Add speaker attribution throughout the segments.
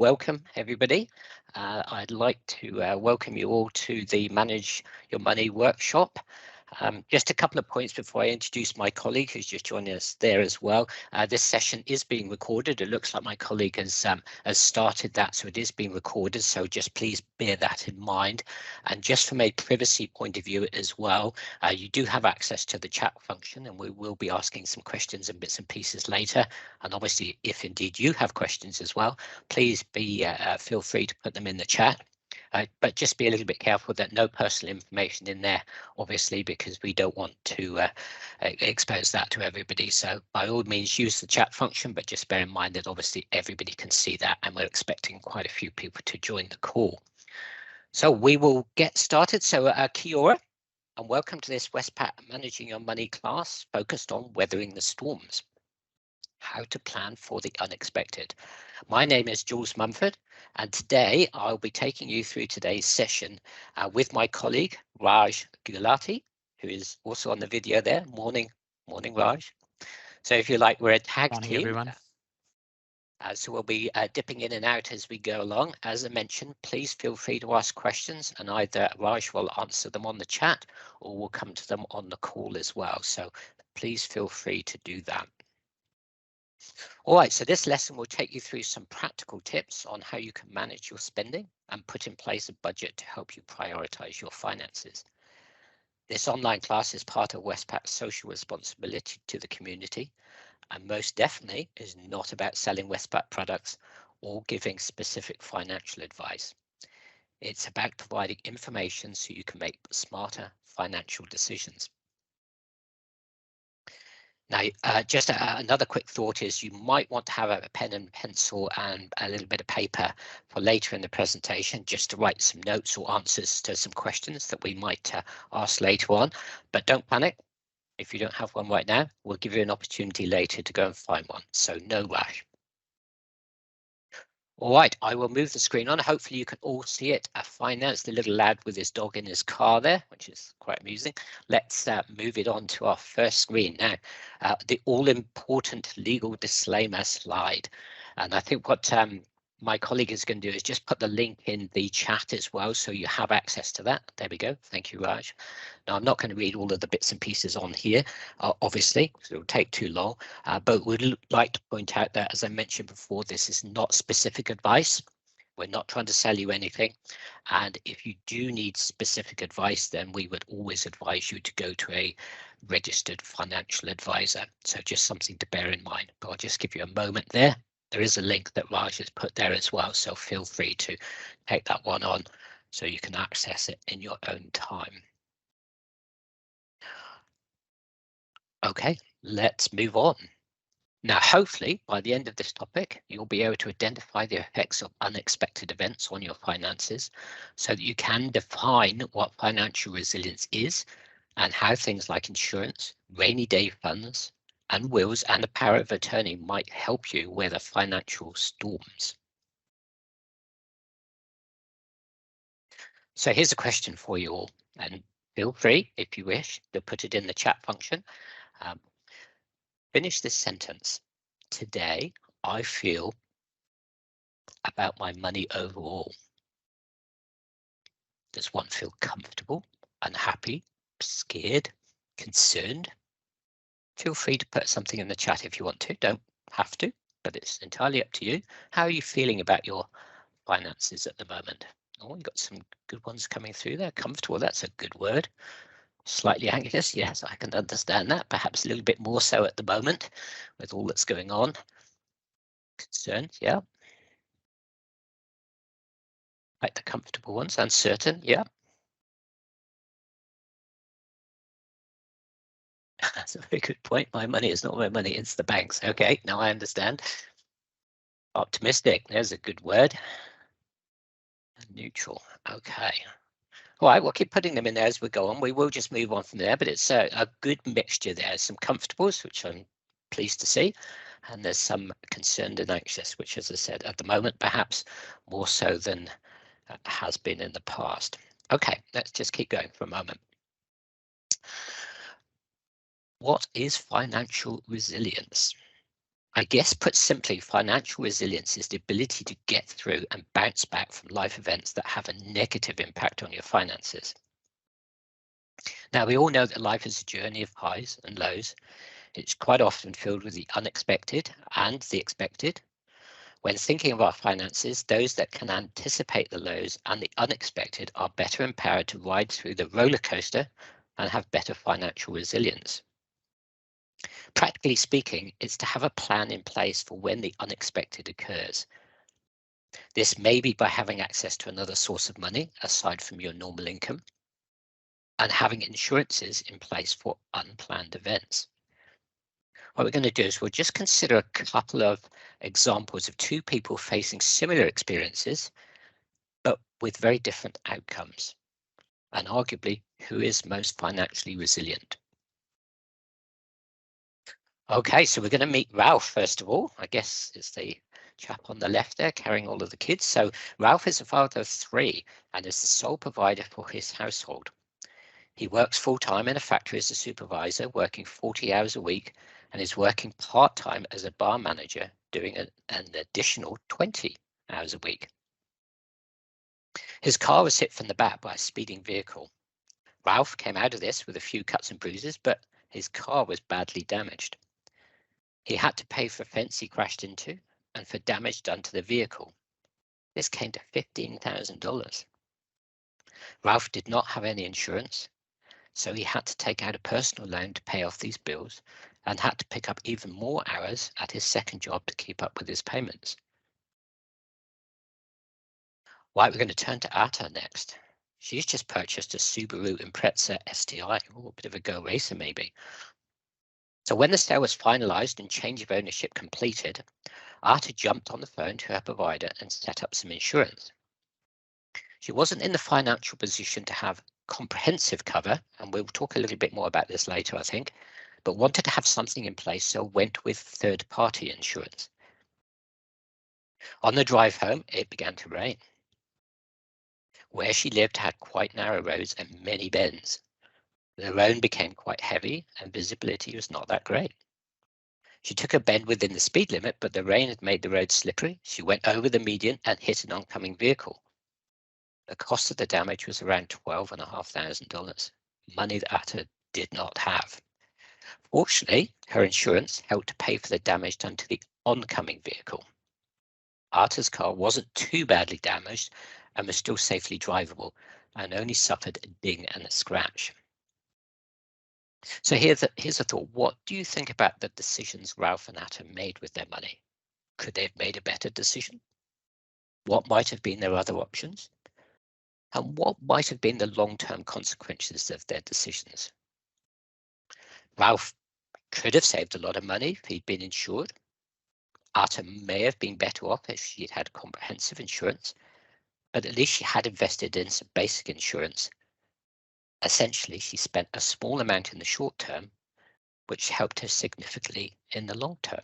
Speaker 1: welcome everybody. I'd like to welcome you all to the Manage Your Money workshop. Just a couple of points before I introduce my colleague who's just joining us there as well. This session is being recorded. It looks like my colleague has started that, so it is being recorded. So just please bear that in mind. And just from a privacy point of view as well, you do have access to the chat function, and we will be asking some questions and bits and pieces later. And obviously, if indeed you have questions as well, please feel free to put them in the chat. But just be a little bit careful that no personal information in there, obviously, because we don't want to expose that to everybody. So by all means, use the chat function, but just bear in mind that obviously everybody can see that, and we're expecting quite a few people to join the call. So we will get started. So kia ora, and welcome to this Westpac Managing Your Money class focused on weathering the storms. How to plan for the unexpected. My name is Jules Mumford, and today I'll be taking you through today's session with my colleague Raj Gulati, who is also on the video there. Morning, Raj. So if you like, we're a tag team.
Speaker 2: Everyone.
Speaker 1: So we'll be dipping in and out as we go along. As I mentioned, please feel free to ask questions, and either Raj will answer them on the chat or we'll come to them on the call as well. So please feel free to do that. All right, so this lesson will take you through some practical tips on how you can manage your spending and put in place a budget to help you prioritize your finances. This online class is part of Westpac's social responsibility to the community, and most definitely is not about selling Westpac products or giving specific financial advice. It's about providing information so you can make smarter financial decisions. Now, just another quick thought is you might want to have a pen and pencil and a little bit of paper for later in the presentation, just to write some notes or answers to some questions that we might ask later on. But don't panic. If you don't have one right now, we'll give you an opportunity later to go and find one. So no rush. All right, I will move the screen on. Hopefully you can all see it. Fine, that's the little lad with his dog in his car there, which is quite amusing. Let's move it on to our first screen now. The all-important legal disclaimer slide. And I think what my colleague is going to do is just put the link in the chat as well, so you have access to that. There we go. Thank you, Raj. Now, I'm not going to read all of the bits and pieces on here, obviously, because it will take too long, but we'd like to point out that, as I mentioned before, this is not specific advice. We're not trying to sell you anything. And if you do need specific advice, then we would always advise you to go to a registered financial advisor. So just something to bear in mind. But I'll just give you a moment there. There is a link that Raj has put there as well, so feel free to take that one on so you can access it in your own time. Okay, let's move on. Now, hopefully, by the end of this topic, you'll be able to identify the effects of unexpected events on your finances so that you can define what financial resilience is and how things like insurance, rainy day funds, and wills and the power of attorney might help you weather financial storms. So here's a question for you all, and feel free, if you wish, to put it in the chat function. Finish this sentence. Today, I feel about my money overall. Does one feel comfortable, unhappy, scared, concerned? Feel free to put something in the chat if you want to. Don't have to, but it's entirely up to you. How are you feeling about your finances at the moment? Oh, you got some good ones coming through there. Comfortable, that's a good word. Slightly anxious, yes, I can understand that. Perhaps a little bit more so at the moment with all that's going on. Concerned, yeah. Like the comfortable ones. Uncertain, yeah. That's a very good point. My money is not my money, it's the bank's. Okay, now I understand. Optimistic, there's a good word. Neutral, okay. All right, we'll keep putting them in there as we go on. We will just move on from there, but it's a good mixture there. Some comfortables, which I'm pleased to see, and there's some concerned and anxious, which, as I said, at the moment, perhaps more so than has been in the past. Okay, let's just keep going for a moment. What is financial resilience? I guess put simply, financial resilience is the ability to get through and bounce back from life events that have a negative impact on your finances. Now, we all know that life is a journey of highs and lows. It's quite often filled with the unexpected and the expected. When thinking of our finances, those that can anticipate the lows and the unexpected are better empowered to ride through the roller coaster and have better financial resilience. Practically speaking, it's to have a plan in place for when the unexpected occurs. This may be by having access to another source of money aside from your normal income, and having insurances in place for unplanned events. What we're going to do is we'll just consider a couple of examples of two people facing similar experiences, but with very different outcomes, and arguably who is most financially resilient. Okay, so we're going to meet Ralph first of all. I guess it's the chap on the left there carrying all of the kids. So Ralph is a father of 3 and is the sole provider for his household. He works full-time in a factory as a supervisor, working 40 hours a week, and is working part-time as a bar manager, doing an additional 20 hours a week. His car was hit from the back by a speeding vehicle. Ralph came out of this with a few cuts and bruises, but his car was badly damaged. He had to pay for a fence he crashed into and for damage done to the vehicle. This came to $15,000. Ralph did not have any insurance, so he had to take out a personal loan to pay off these bills and had to pick up even more hours at his second job to keep up with his payments. Right, we're going to turn to Atta next. She's just purchased a Subaru Impreza STI, a bit of a Go Racer maybe. So when the sale was finalized and change of ownership completed, Atta jumped on the phone to her provider and set up some insurance. She wasn't in the financial position to have comprehensive cover, and we'll talk a little bit more about this later, I think, but wanted to have something in place, so went with third-party insurance. On the drive home, it began to rain. Where she lived had quite narrow roads and many bends. The road became quite heavy and visibility was not that great. She took a bend within the speed limit, but the rain had made the road slippery. She went over the median and hit an oncoming vehicle. The cost of the damage was around $12,500, money that Atta did not have. Fortunately, her insurance helped to pay for the damage done to the oncoming vehicle. Atta's car wasn't too badly damaged and was still safely drivable and only suffered a ding and a scratch. So here's a thought. What do you think about the decisions Ralph and Atta made with their money? Could they have made a better decision? What might have been their other options? And what might have been the long-term consequences of their decisions? Ralph could have saved a lot of money if he'd been insured. Atta may have been better off if she had had comprehensive insurance, but at least she had invested in some basic insurance. Essentially, she spent a small amount in the short term, which helped her significantly in the long term.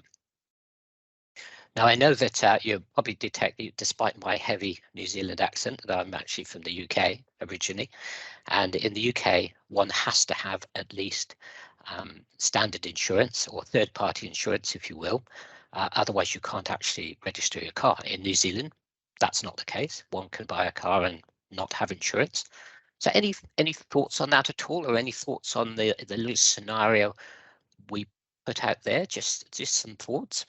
Speaker 1: Now, I know that you'll probably detect, despite my heavy New Zealand accent, that I'm actually from the UK originally. And in the UK, one has to have at least standard insurance or third-party insurance, if you will. Otherwise, you can't actually register your car. In New Zealand, that's not the case. One can buy a car and not have insurance. So any thoughts on that at all, or any thoughts on the little scenario we put out there? Just some thoughts.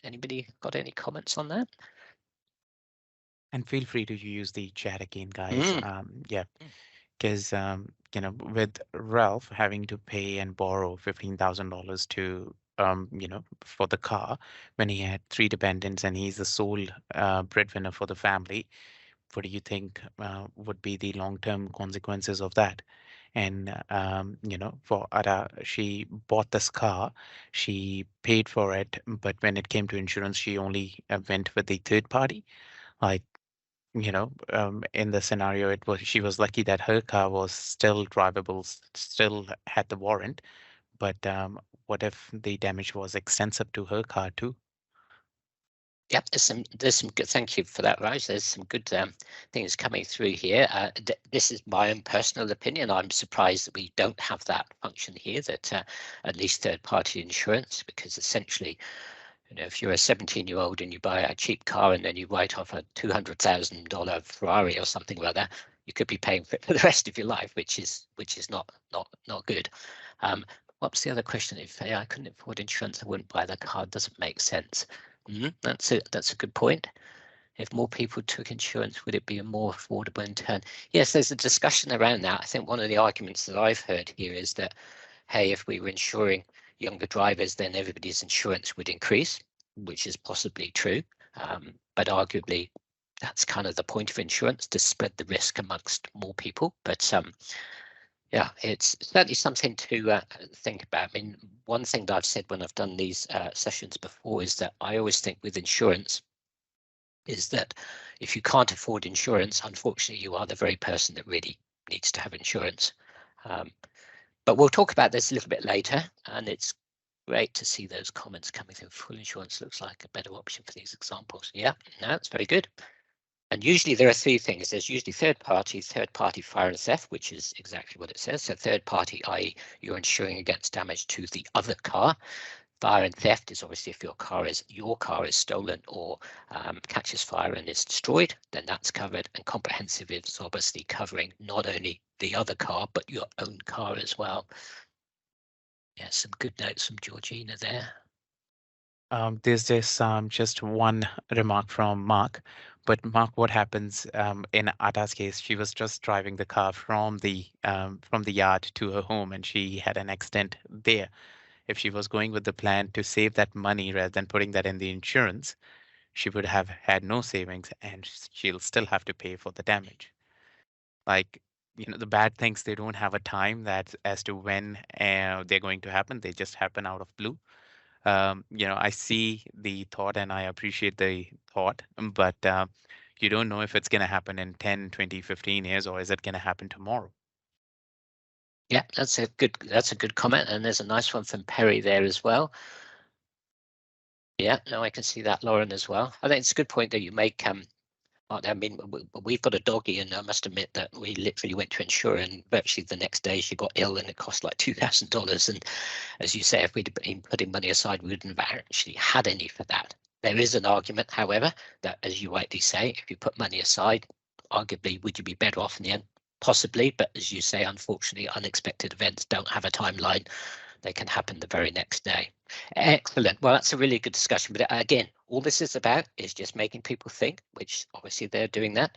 Speaker 1: Anybody got any comments on that?
Speaker 2: And feel free to use the chat again, guys. Yeah, because with Ralph having to pay and borrow $15,000 to for the car when he had 3 dependents and he's the sole breadwinner for the family, what do you think would be the long-term consequences of that? And for Ada, she bought this car, she paid for it, but when it came to insurance, she only went with the third party. Like, in the scenario, she was lucky that her car was still drivable, still had the warrant. But what if the damage was extensive to her car too?
Speaker 1: Yep, there's some good. Thank you for that, Raj. There's some good things coming through here. This is my own personal opinion. I'm surprised that we don't have that function here, that at least third-party insurance, because essentially You know, if you're a 17-year-old and you buy a cheap car and then you write off a $200,000 Ferrari or something like that, you could be paying for it for the rest of your life, which is not good. What's the other question? If I couldn't afford insurance, I wouldn't buy the car. Doesn't make sense. That's a good point. If more people took insurance, would it be more affordable in turn? Yes, there's a discussion around that. I think one of the arguments that I've heard here is that, hey, if we were insuring younger drivers, then everybody's insurance would increase, which is possibly true. But arguably, that's kind of the point of insurance, to spread the risk amongst more people. But yeah, it's certainly something to think about. I mean, one thing that I've said when I've done these sessions before is that I always think with insurance is that if you can't afford insurance, unfortunately, you are the very person that really needs to have insurance. But we'll talk about this a little bit later, and it's great to see those comments coming through. Full insurance looks like a better option for these examples. Yeah, no, it's very good. And usually there are three things. There's usually third party fire and theft, which is exactly what it says. So third party, i.e. you're insuring against damage to the other car. Fire and theft is obviously if your car is stolen or catches fire and is destroyed, then that's covered. And comprehensive is obviously covering not only the other car, but your own car as well. Yeah, some good notes from Georgina there.
Speaker 2: There's just one remark from Mark. But Mark, what happens in Atta's case? She was just driving the car from the yard to her home, and she had an accident there. If she was going with the plan to save that money rather than putting that in the insurance, she would have had no savings, and she'll still have to pay for the damage. Like, the bad things, they don't have a time that as to when they're going to happen. They just happen out of blue. I see the thought and I appreciate the thought, but you don't know if it's going to happen in 10, 20, 15 years, or is it going to happen tomorrow?
Speaker 1: Yeah, that's a good comment. And there's a nice one from Perry there as well. Yeah, no, I can see that, Lauren, as well. I think it's a good point that you make. I mean, we've got a doggy, and I must admit that we literally went to insure, and virtually the next day she got ill, and it cost like $2,000. And as you say, if we'd been putting money aside, we wouldn't have actually had any for that. There is an argument, however, that, as you rightly say, if you put money aside, arguably, would you be better off in the end? Possibly, but as you say, unfortunately, unexpected events don't have a timeline. They can happen the very next day. Excellent. Well, that's a really good discussion. But again, all this is about is just making people think, which obviously they're doing that.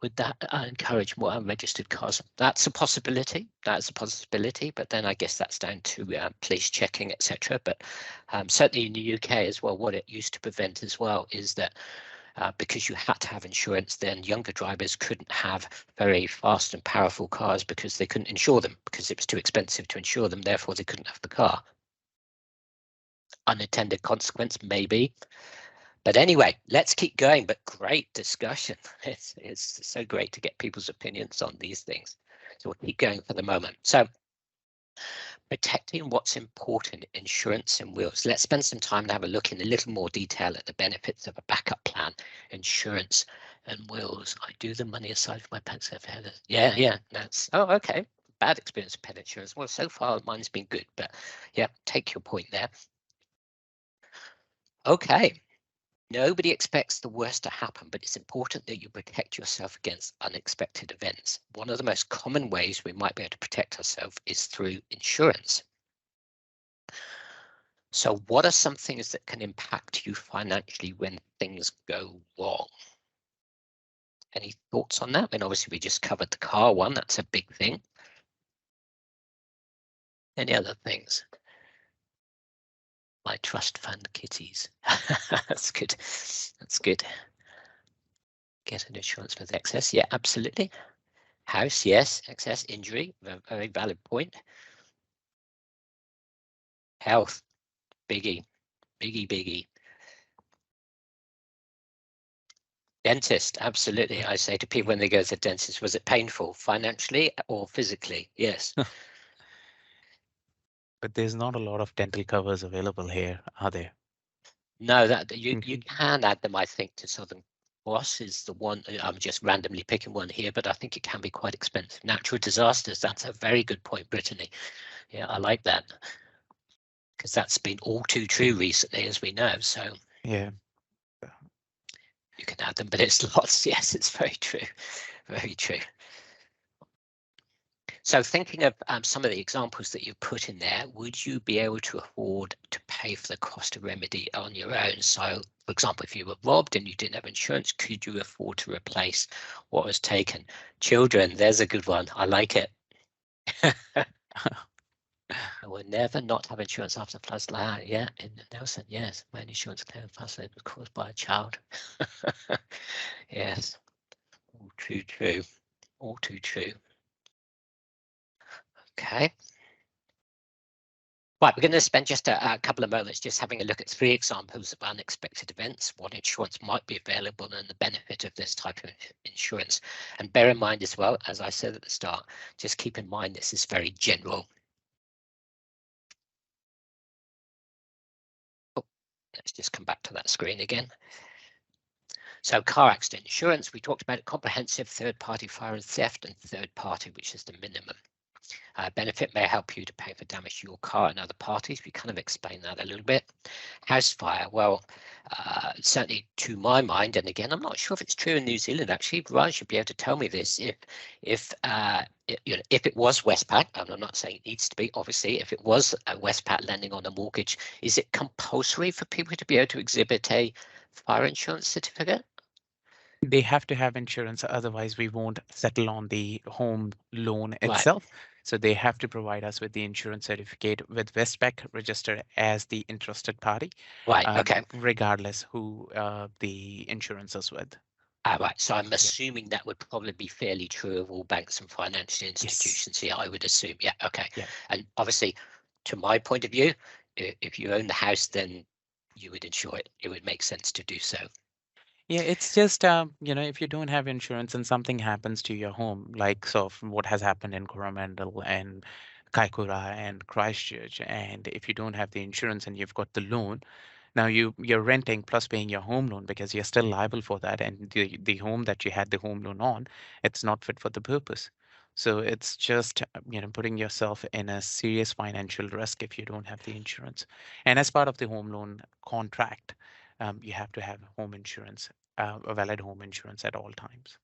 Speaker 1: With that, I encourage more unregistered cars. That's a possibility. That's a possibility. But then I guess that's down to police checking, etc. But certainly in the UK as well, what it used to prevent as well is that because you had to have insurance, then younger drivers couldn't have very fast and powerful cars because they couldn't insure them, because it was too expensive to insure them. Therefore, they couldn't have the car. Unintended consequence, maybe. But anyway, let's keep going. But great discussion. It's so great to get people's opinions on these things. So we'll keep going for the moment. So protecting what's important, insurance and wills. Let's spend some time to have a look in a little more detail at the benefits of a backup plan, insurance and wills. I do the money aside for my pets. Yeah, that's, oh, okay. Bad experience with pet insurance. Well, so far mine's been good, but yeah, take your point there. Okay. Nobody expects the worst to happen, but it's important that you protect yourself against unexpected events. One of the most common ways we might be able to protect ourselves is through insurance. So what are some things that can impact you financially when things go wrong? Any thoughts on that? I mean, obviously we just covered the car one. That's a big thing. Any other things? My trust fund kitties. That's good. That's good. Get an insurance for the excess. Yeah, absolutely. House, yes. Excess, injury. Very valid point. Health, biggie. Dentist, absolutely. I say to people when they go to the dentist, was it painful financially or physically? Yes.
Speaker 2: But there's not a lot of dental covers available here, are there?
Speaker 1: No, that you can add them, I think, to Southern Cross is the one. I'm just randomly picking one here, but I think it can be quite expensive. Natural disasters, that's a very good point, Brittany. Yeah, I like that. because that's been all too true recently, as we know. So
Speaker 2: yeah,
Speaker 1: you can add them, but it's lots. Yes, it's very true. Very true. So thinking of some of the examples that you put in there, would you be able to afford to pay for the cost of remedy on your own? So, for example, if you were robbed and you didn't have insurance, could you afford to replace what was taken? Children, there's a good one. I like it. I will never not have insurance after floods like that. Yeah, in Nelson, yes, my insurance claim was caused by a child. Yes, all too true. All too true. Okay. Right, we're going to spend just a couple of moments just having a look at 3 examples of unexpected events, what insurance might be available, and the benefit of this type of insurance. And bear in mind as well, as I said at the start, just keep in mind this is very general. Oh, let's just come back to that screen again. So car accident insurance, we talked about comprehensive, third-party fire and theft, and third-party, which is the minimum. Benefit may help you to pay for damage to your car and other parties. We kind of explained that a little bit. House fire, well, certainly to my mind, and again, I'm not sure if it's true in New Zealand actually. Raj should be able to tell me this. If it was Westpac, and I'm not saying it needs to be, obviously, if it was a Westpac lending on a mortgage, is it compulsory for people to be able to exhibit a fire insurance certificate?
Speaker 2: they have to have insurance, otherwise we won't settle on the home loan
Speaker 1: Right.
Speaker 2: itself. So they have to provide us with the insurance certificate with Westpac registered as the interested party.
Speaker 1: Right. Okay.
Speaker 2: Regardless who the insurance is with.
Speaker 1: Right. So I'm assuming that would probably be fairly true of all banks and financial institutions here, I would assume. Yeah. Okay.
Speaker 2: Yeah.
Speaker 1: And obviously, to my point of view, if you own the house, then you would insure it. It would make sense to do so.
Speaker 2: Yeah, it's just if you don't have insurance and something happens to your home, like what has happened in Coromandel and Kaikoura and Christchurch, and if you don't have the insurance and you've got the loan, now you're renting plus paying your home loan because you're still liable for that, and the home that you had the home loan on, it's not fit for the purpose. So it's just putting yourself in a serious financial risk if you don't have the insurance. And as part of the home loan contract, you have to have home insurance, a valid home insurance at all times.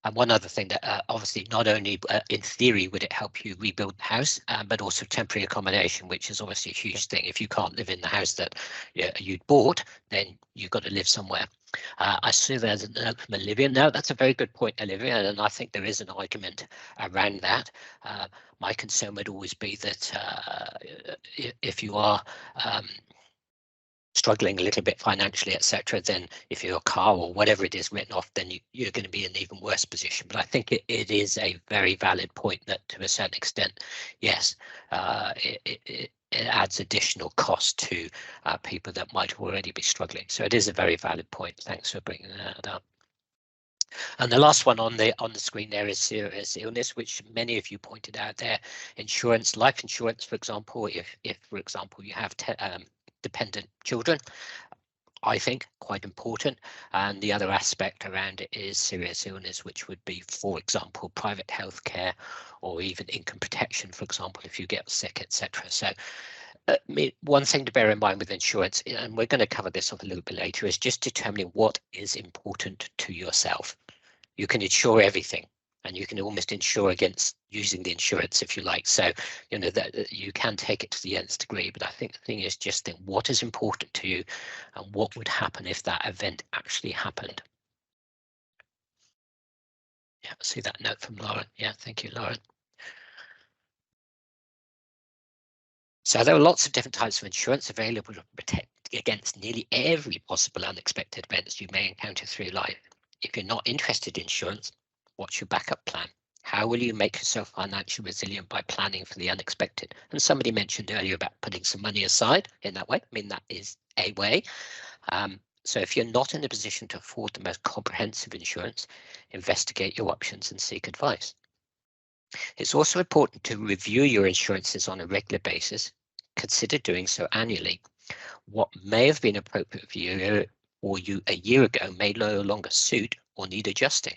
Speaker 1: And one other thing that obviously not only in theory would it help you rebuild the house, but also temporary accommodation, which is obviously a huge thing. If you can't live in the house that you'd bought, then you've got to live somewhere. I see there's a note from Olivia. No, that's a very good point, Olivia, and I think there is an argument around that. My concern would always be that if you are struggling a little bit financially, etc., then if your car or whatever it is written off, then you're going to be in an even worse position. But I think it is a very valid point that to a certain extent, yes, it adds additional cost to people that might already be struggling. So it is a very valid point. Thanks for bringing that up. And the last one on the screen there is serious illness, which many of you pointed out there. Insurance, life insurance, for example, if for example you have dependent children, I think quite important. And the other aspect around it is serious illness, which would be, for example, private healthcare or even income protection, for example, if you get sick, etc. So one thing to bear in mind with insurance, and we're going to cover this off a little bit later, is just determining what is important to yourself. You can insure everything, and you can almost insure against using the insurance if you like. So, that you can take it to the nth degree. But I think the thing is just think what is important to you and what would happen if that event actually happened. Yeah, see that note from Lauren. Yeah, thank you, Lauren. So there are lots of different types of insurance available to protect against nearly every possible unexpected events you may encounter through life. If you're not interested in insurance, what's your backup plan? How will you make yourself financially resilient by planning for the unexpected? And somebody mentioned earlier about putting some money aside in that way. I mean, that is a way. So if you're not in a position to afford the most comprehensive insurance, investigate your options and seek advice. It's also important to review your insurances on a regular basis. Consider doing so annually. What may have been appropriate for you a year ago may no longer suit or need adjusting.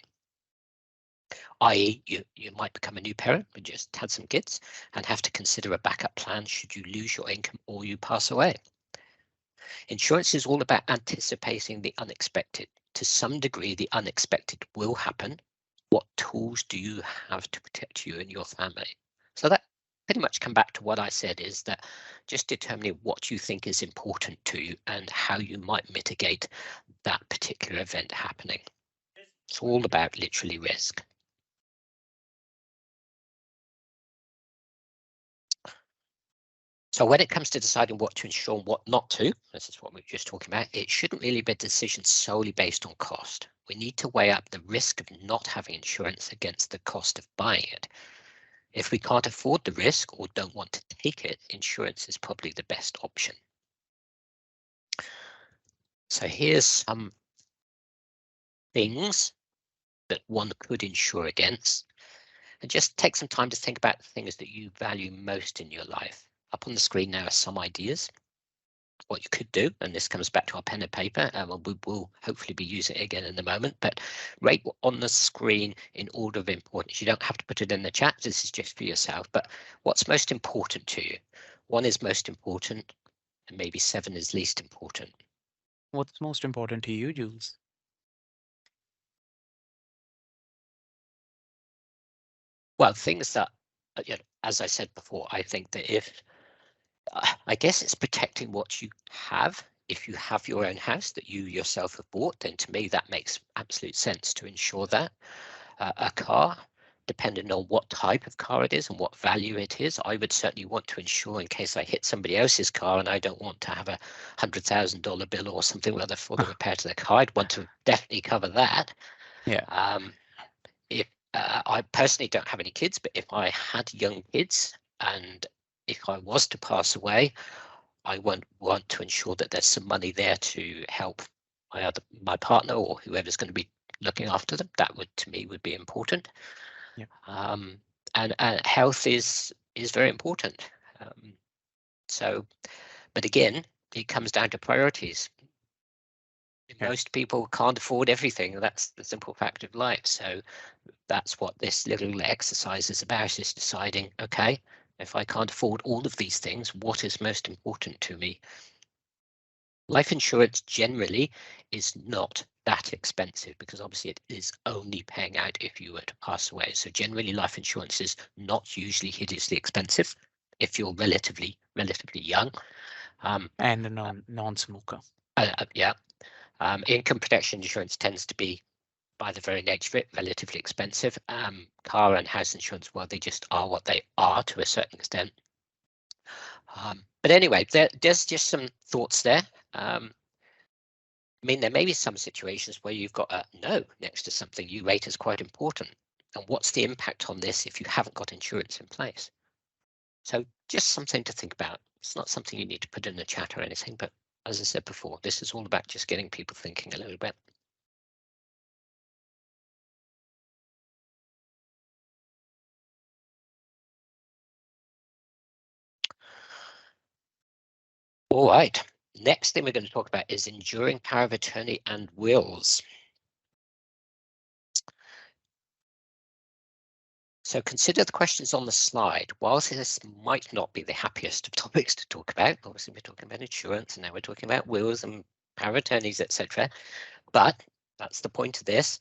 Speaker 1: i.e. you might become a new parent and just had some kids and have to consider a backup plan should you lose your income or you pass away. Insurance is all about anticipating the unexpected. To some degree, the unexpected will happen. What tools do you have to protect you and your family? So that pretty much come back to what I said, is that just determining what you think is important to you and how you might mitigate that particular event happening. It's all about literally risk. So when it comes to deciding what to insure and what not to, this is what we were just talking about, it shouldn't really be a decision solely based on cost. We need to weigh up the risk of not having insurance against the cost of buying it. If we can't afford the risk or don't want to take it, insurance is probably the best option. So here's some things that one could insure against. And just take some time to think about the things that you value most in your life. Up on the screen now are some ideas what you could do, and this comes back to our pen and paper, and we will hopefully be using it again in a moment, but rate on the screen in order of importance. You don't have to put it in the chat, this is just for yourself, but what's most important to you? 1 is most important, and maybe 7 is least important.
Speaker 2: What's most important to you, Jules?
Speaker 1: Well, things that, you know, as I said before, I think that I guess it's protecting what you have. If you have your own house that you yourself have bought, then to me that makes absolute sense to insure that. A car, depending on what type of car it is and what value it is, I would certainly want to insure in case I hit somebody else's car and I don't want to have a $100,000 bill or something other for the repair to the car. I'd want to definitely cover that.
Speaker 2: Yeah.
Speaker 1: If I personally don't have any kids, but if I had young kids and if I was to pass away, I want to ensure that there's some money there to help my partner or whoever's going to be looking after them. That would, to me, would be important.
Speaker 2: Yeah.
Speaker 1: And health is very important. But again, it comes down to priorities.
Speaker 2: Yeah.
Speaker 1: Most people can't afford everything. That's the simple fact of life. So that's what this little exercise is about, is deciding, okay, if I can't afford all of these things, what is most important to me? Life insurance generally is not that expensive because obviously it is only paying out if you were to pass away. So generally life insurance is not usually hideously expensive if you're relatively young.
Speaker 2: And a non-smoker.
Speaker 1: Yeah. Income protection insurance tends to be, by the very nature of it, relatively expensive. Car and house insurance, well, they just are what they are to a certain extent. But anyway, there's just some thoughts there. I mean, there may be some situations where you've got a no next to something you rate as quite important. And what's the impact on this if you haven't got insurance in place? So just something to think about. It's not something you need to put in the chat or anything, but as I said before, this is all about just getting people thinking a little bit. All right, next thing we're going to talk about is enduring power of attorney and wills. So consider the questions on the slide. Whilst this might not be the happiest of topics to talk about, obviously we're talking about insurance and now we're talking about wills and power of attorneys, etc. But that's the point of this.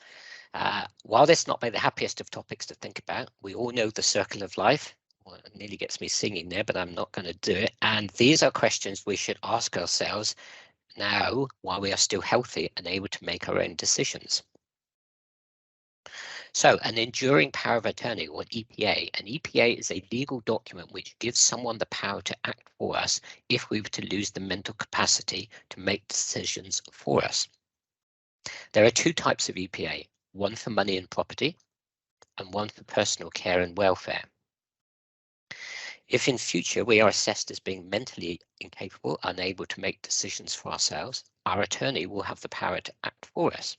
Speaker 1: While this not be the happiest of topics to think about, we all know the circle of life. Well, it nearly gets me singing there, but I'm not going to do it. And these are questions we should ask ourselves now while we are still healthy and able to make our own decisions. So an enduring power of attorney, or EPA. An EPA is a legal document which gives someone the power to act for us if we were to lose the mental capacity to make decisions for us. There are 2 types of EPA, one for money and property and one for personal care and welfare. If in future we are assessed as being mentally incapable, unable to make decisions for ourselves, our attorney will have the power to act for us.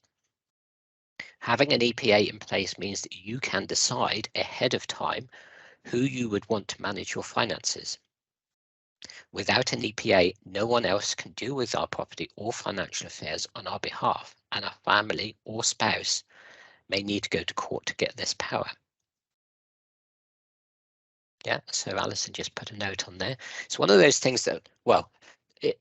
Speaker 1: Having an EPA in place means that you can decide ahead of time who you would want to manage your finances. Without an EPA, no one else can deal with our property or financial affairs on our behalf, and our family or spouse may need to go to court to get this power. Yeah, so Alison just put a note on there. It's one of those things that, well,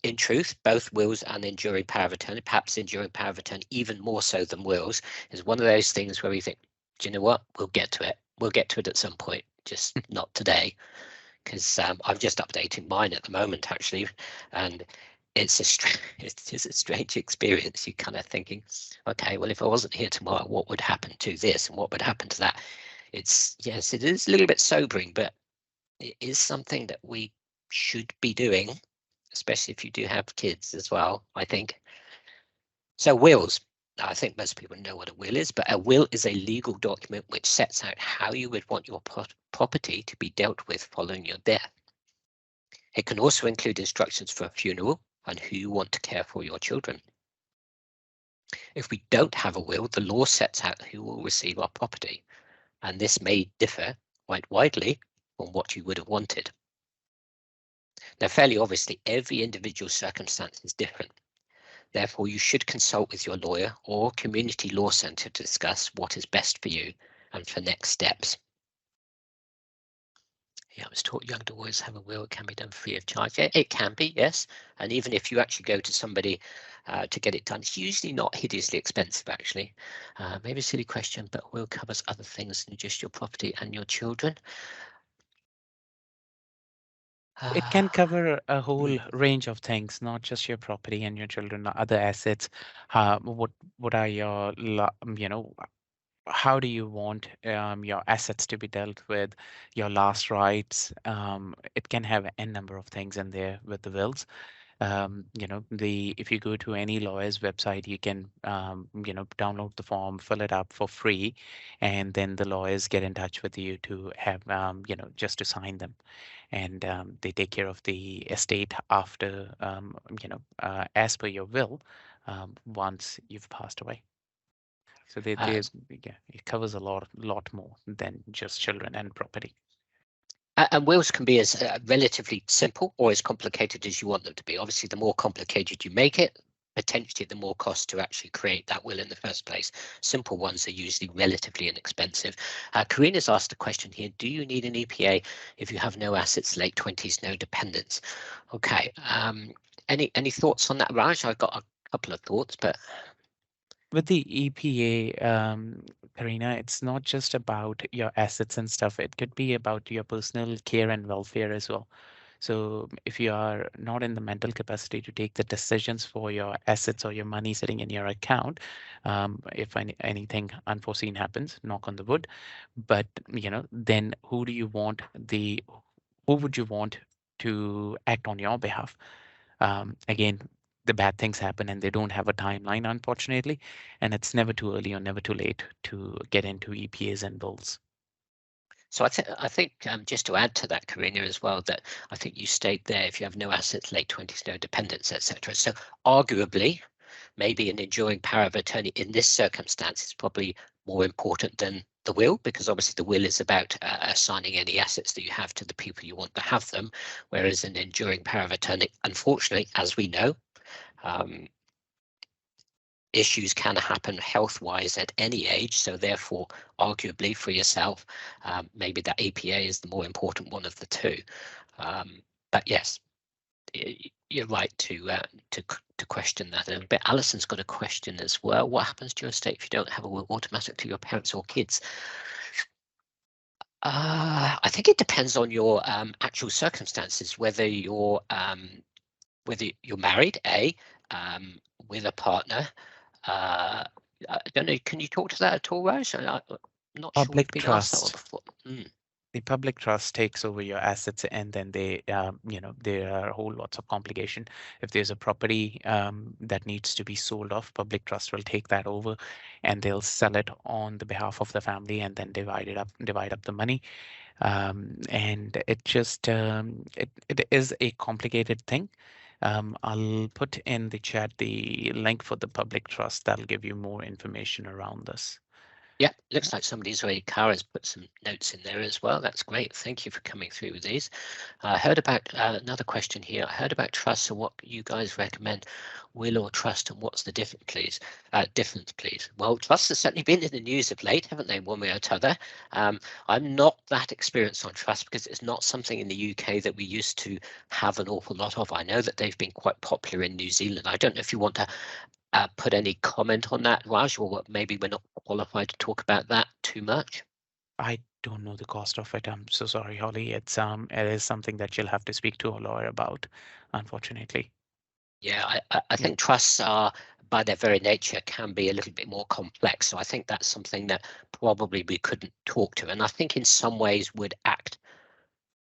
Speaker 1: in truth, both wills and enduring power of attorney, perhaps enduring power of attorney even more so than wills, is one of those things where we think, do you know what? We'll get to it. We'll get to it at some point, just not today. Because I'm just updating mine at the moment, actually, and it's a strange experience. You're kind of thinking, okay, well, if I wasn't here tomorrow, what would happen to this and what would happen to that? It's, yes, it is a little bit sobering, but it is something that we should be doing, especially if you do have kids as well, I think. So wills. I think most people know what a will is, but a will is a legal document which sets out how you would want your property to be dealt with following your death. It can also include instructions for a funeral and who you want to care for your children. If we don't have a will, the law sets out who will receive our property, and this may differ quite widely from what you would have wanted. Now, fairly obviously, every individual circumstance is different. Therefore, you should consult with your lawyer or community law centre to discuss what is best for you and for next steps. Yeah, I was taught young lawyers have a will, it can be done free of charge. Yeah, it can be, yes. And even if you actually go to somebody to get it done, it's usually not hideously expensive, actually. Maybe a silly question, but a will covers other things than just your property and your children.
Speaker 2: It can cover a whole range of things, not just your property and your children, other assets. What are your, how do you want your assets to be dealt with, your last rights? It can have n number of things in there with the wills. If you go to any lawyer's website, you can download the form, fill it up for free, and then the lawyers get in touch with you to have just to sign them, and they take care of the estate after as per your will, once you've passed away. So it covers a lot more than just children and property.
Speaker 1: And wills can be as relatively simple or as complicated as you want them to be. Obviously, the more complicated you make it, potentially the more cost to actually create that will in the first place. Simple ones are usually relatively inexpensive. Karina's asked a question here. Do you need an EPA if you have no assets, late 20s, no dependents? Okay. Any thoughts on that, Raj? I've got a couple of thoughts, but...
Speaker 2: With the EPA, Karina, it's not just about your assets and stuff. It could be about your personal care and welfare as well. So if you are not in the mental capacity to take the decisions for your assets or your money sitting in your account, if anything unforeseen happens, knock on the wood, but then who would you want to act on your behalf? Again, the bad things happen and they don't have a timeline, unfortunately, and it's never too early or never too late to get into EPAs and bills.
Speaker 1: So I think just to add to that, Karina, as well, that I think you state there, if you have no assets, late 20s, no dependents, etc. So arguably, maybe an enduring power of attorney in this circumstance is probably more important than the will, because obviously the will is about assigning any assets that you have to the people you want to have them, whereas an enduring power of attorney, unfortunately, as we know, issues can happen health-wise at any age, so therefore, arguably for yourself, maybe that EPA is the more important one of the two. But yes, you're right to question that a little bit. Alison's got a question as well. What happens to your estate if you don't have a will automatic to your parents or kids? I think it depends on your actual circumstances, whether you're married, with a partner. I don't know. Can you talk to that at all, Raj? I'm not sure we've been asked that one before.
Speaker 2: The public trust takes over your assets, and then there are a whole lots of complication. If there's a property that needs to be sold off, public trust will take that over, and they'll sell it on the behalf of the family, and then divide up the money. And it just it is a complicated thing. I'll put in the chat the link for the public trust that'll give you more information around this.
Speaker 1: Yeah, looks like somebody's already, Kara's put some notes in there as well. That's great. Thank you for coming through with these. I heard about another question here. I heard about trust, so what you guys recommend, will or trust, and what's the difference, please? Well, trust has certainly been in the news of late, haven't they, one way or t'other? I'm not that experienced on trust because it's not something in the UK that we used to have an awful lot of. I know that they've been quite popular in New Zealand. I don't know if you want to put any comment on that, Raj, or maybe we're not qualified to talk about that too much.
Speaker 2: I don't know the cost of it. I'm so sorry, Holly. It is something that you'll have to speak to a lawyer about, unfortunately.
Speaker 1: Yeah, I think trusts are, by their very nature, can be a little bit more complex. So I think that's something that probably we couldn't talk to, and I think in some ways would act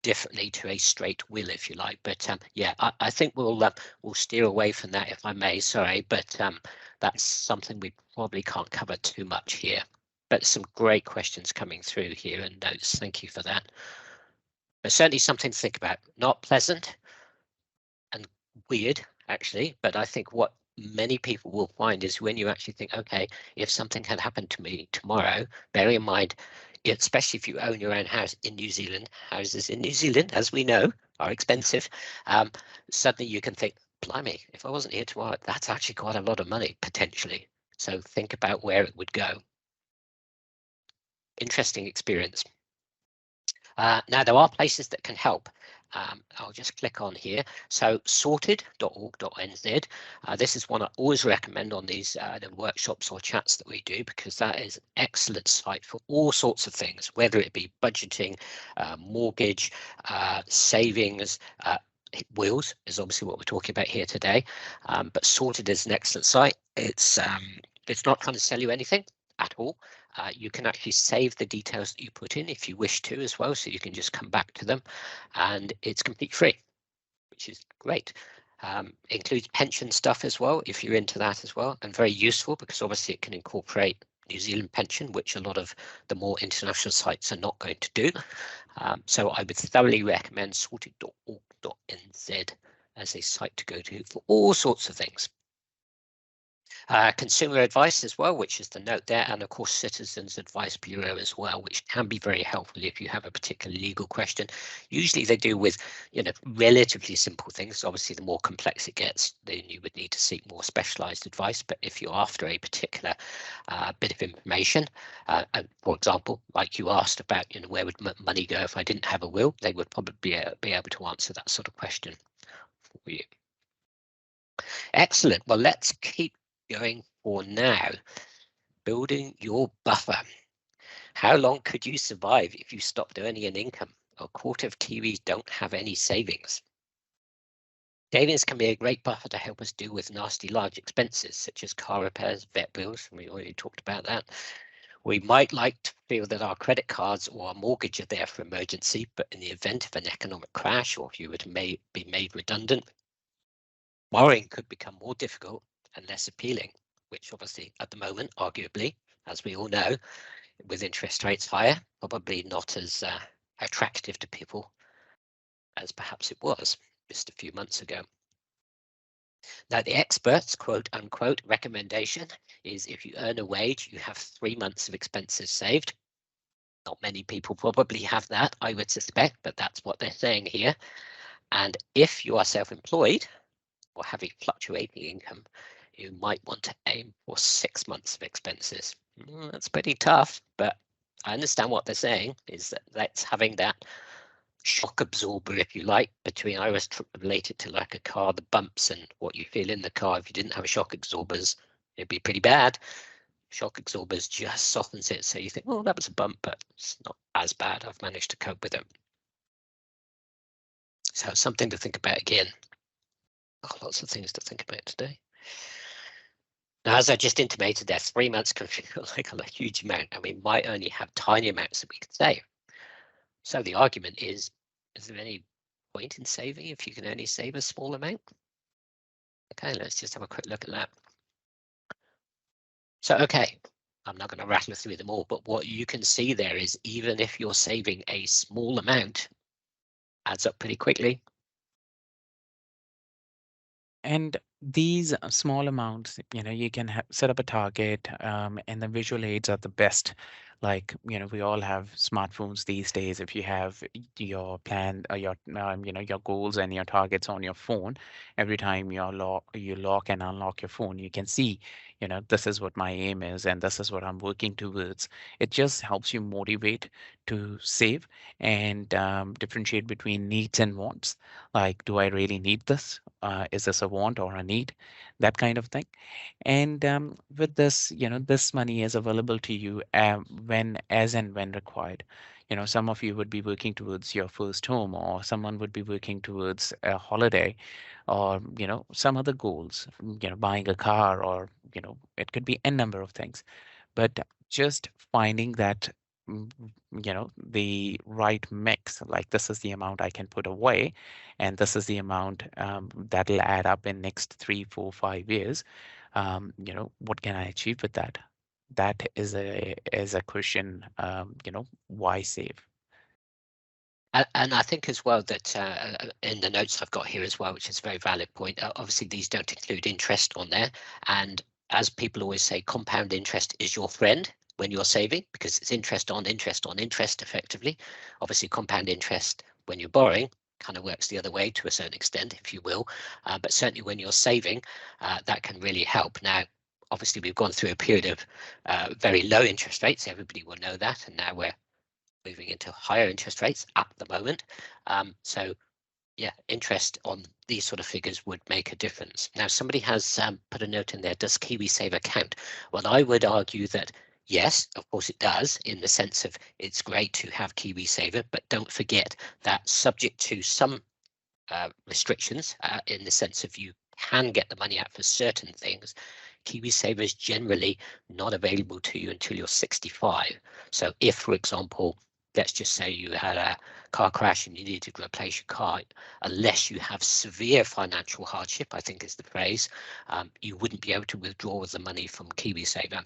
Speaker 1: differently to a straight will, if you like. But yeah, I think we'll steer away from that, if I may. Sorry, but that's something we probably can't cover too much here. But some great questions coming through here and notes. Thank you for that. But certainly something to think about. Not pleasant and weird, actually, but I think what many people will find is when you actually think, okay, if something had happened to me tomorrow, bearing in mind, especially if you own your own house in New Zealand, houses in New Zealand, as we know, are expensive, suddenly you can think, blimey, if I wasn't here tomorrow, that's actually quite a lot of money, potentially. So think about where it would go. Interesting experience. Now, there are places that can help. I'll just click on here. So sorted.org.nz. This is one I always recommend on these the workshops or chats that we do, because that is an excellent site for all sorts of things, whether it be budgeting, mortgage, savings, wills is obviously what we're talking about here today. But Sorted is an excellent site. It's not trying to sell you anything at all. You can actually save the details that you put in if you wish to as well, so you can just come back to them, and it's completely free, which is great. Includes pension stuff as well, if you're into that as well, and very useful because obviously it can incorporate New Zealand pension, which a lot of the more international sites are not going to do. So I would thoroughly recommend sorted.org.nz as a site to go to for all sorts of things. Consumer advice as well, which is the note there, and of course Citizens Advice Bureau as well, which can be very helpful if you have a particular legal question. Usually they do with, relatively simple things. Obviously, the more complex it gets, then you would need to seek more specialized advice. But if you're after a particular bit of information, for example, like you asked about, where would money go if I didn't have a will, they would probably be able to answer that sort of question for you. Excellent. Well, let's keep going for now. Building your buffer. How long could you survive if you stopped earning an income? A quarter of Kiwis don't have any savings. Savings can be a great buffer to help us deal with nasty large expenses such as car repairs, vet bills. We already talked about that. We might like to feel that our credit cards or our mortgage are there for emergency, but in the event of an economic crash, or if you were to be made redundant, borrowing could become more difficult and less appealing, which obviously at the moment, arguably, as we all know, with interest rates higher, probably not as attractive to people as perhaps it was just a few months ago. Now, the experts, quote unquote, recommendation is if you earn a wage, you have 3 months of expenses saved. Not many people probably have that, I would suspect, but that's what they're saying here. And if you are self-employed or having fluctuating income, you might want to aim for 6 months of expenses. That's pretty tough, but I understand what they're saying is that that's having that shock absorber, if you like, between, I always relate it to like a car, the bumps and what you feel in the car. If you didn't have shock absorbers, it'd be pretty bad. Shock absorbers just softens it, so you think, well, that was a bump, but it's not as bad. I've managed to cope with it. So something to think about again. Lots of things to think about today. Now, as I just intimated there, 3 months can feel like a huge amount, and we might only have tiny amounts that we could save. So the argument is there any point in saving if you can only save a small amount? Okay, let's just have a quick look at that. So, okay, I'm not going to rattle through them all, but what you can see there is even if you're saving a small amount, adds up pretty quickly.
Speaker 2: And these small amounts, you can set up a target, and the visual aids are the best. Like, we all have smartphones these days. If you have your plan, your your goals and your targets on your phone, every time you lock and unlock your phone, you can see, this is what my aim is and this is what I'm working towards. It just helps you motivate to save and differentiate between needs and wants. Like, do I really need this? Is this a want or a need? That kind of thing. And with this, this money is available to you as and when required. Some of you would be working towards your first home, or someone would be working towards a holiday, or some other goals, buying a car, or it could be a number of things. But just finding that mm, the right mix, like this is the amount I can put away, and this is the amount that'll add up in next 3, 4, 5 years. What can I achieve with that? That is a question. Why save?
Speaker 1: And I think as well that in the notes I've got here as well, which is a very valid point, obviously these don't include interest on there. And as people always say, compound interest is your friend when you're saving, because it's interest on interest on interest effectively. Obviously, compound interest when you're borrowing kind of works the other way to a certain extent, if you will. But certainly when you're saving, that can really help. Now, obviously, we've gone through a period of very low interest rates. Everybody will know that. And now we're moving into higher interest rates at the moment. So yeah, interest on these sort of figures would make a difference. Now, somebody has put a note in there, does KiwiSaver count? Well, I would argue that yes, of course it does, in the sense of it's great to have KiwiSaver, but don't forget that subject to some restrictions, in the sense of you can get the money out for certain things, KiwiSaver is generally not available to you until you're 65. So if, for example, let's just say you had a car crash and you needed to replace your car, unless you have severe financial hardship, I think is the phrase, you wouldn't be able to withdraw the money from KiwiSaver.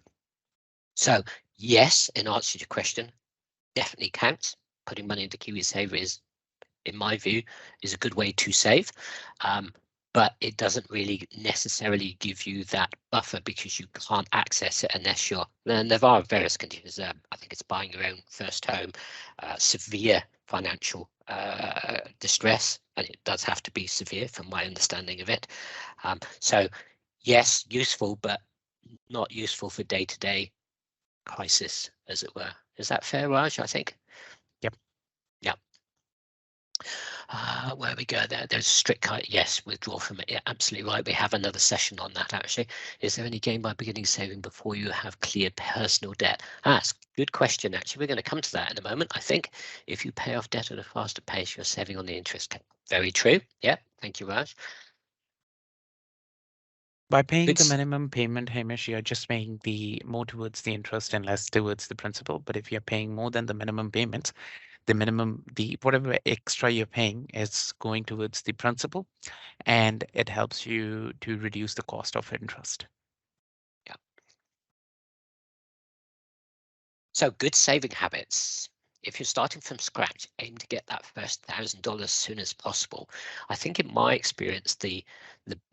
Speaker 1: So yes, in answer to your question, definitely counts. Putting money into KiwiSaver is, in my view, is a good way to save. But it doesn't really necessarily give you that buffer because you can't access it unless you're, and there are various conditions. I think it's buying your own first home, severe financial distress, and it does have to be severe from my understanding of it. So yes, useful, but not useful for day-to-day crisis, as it were. Is that fair, Raj, I think?
Speaker 2: Yep.
Speaker 1: Yeah. Where we go there, there's strict cut. Yes, withdraw from it. Yeah, absolutely right. We have another session on that actually. Is there any gain by beginning saving before you have cleared personal debt? That's a good question. Actually, we're going to come to that in a moment. I think if you pay off debt at a faster pace, you're saving on the interest. Very true. Yeah. Thank you, Raj.
Speaker 2: By paying the minimum payment, Hamish, you're just paying more towards the interest and less towards the principal. But if you're paying more than the minimum payments, whatever extra you're paying is going towards the principal, and it helps you to reduce the cost of interest.
Speaker 1: Yeah. So good saving habits. If you're starting from scratch, aim to get that first $1,000 as soon as possible. I think in my experience, the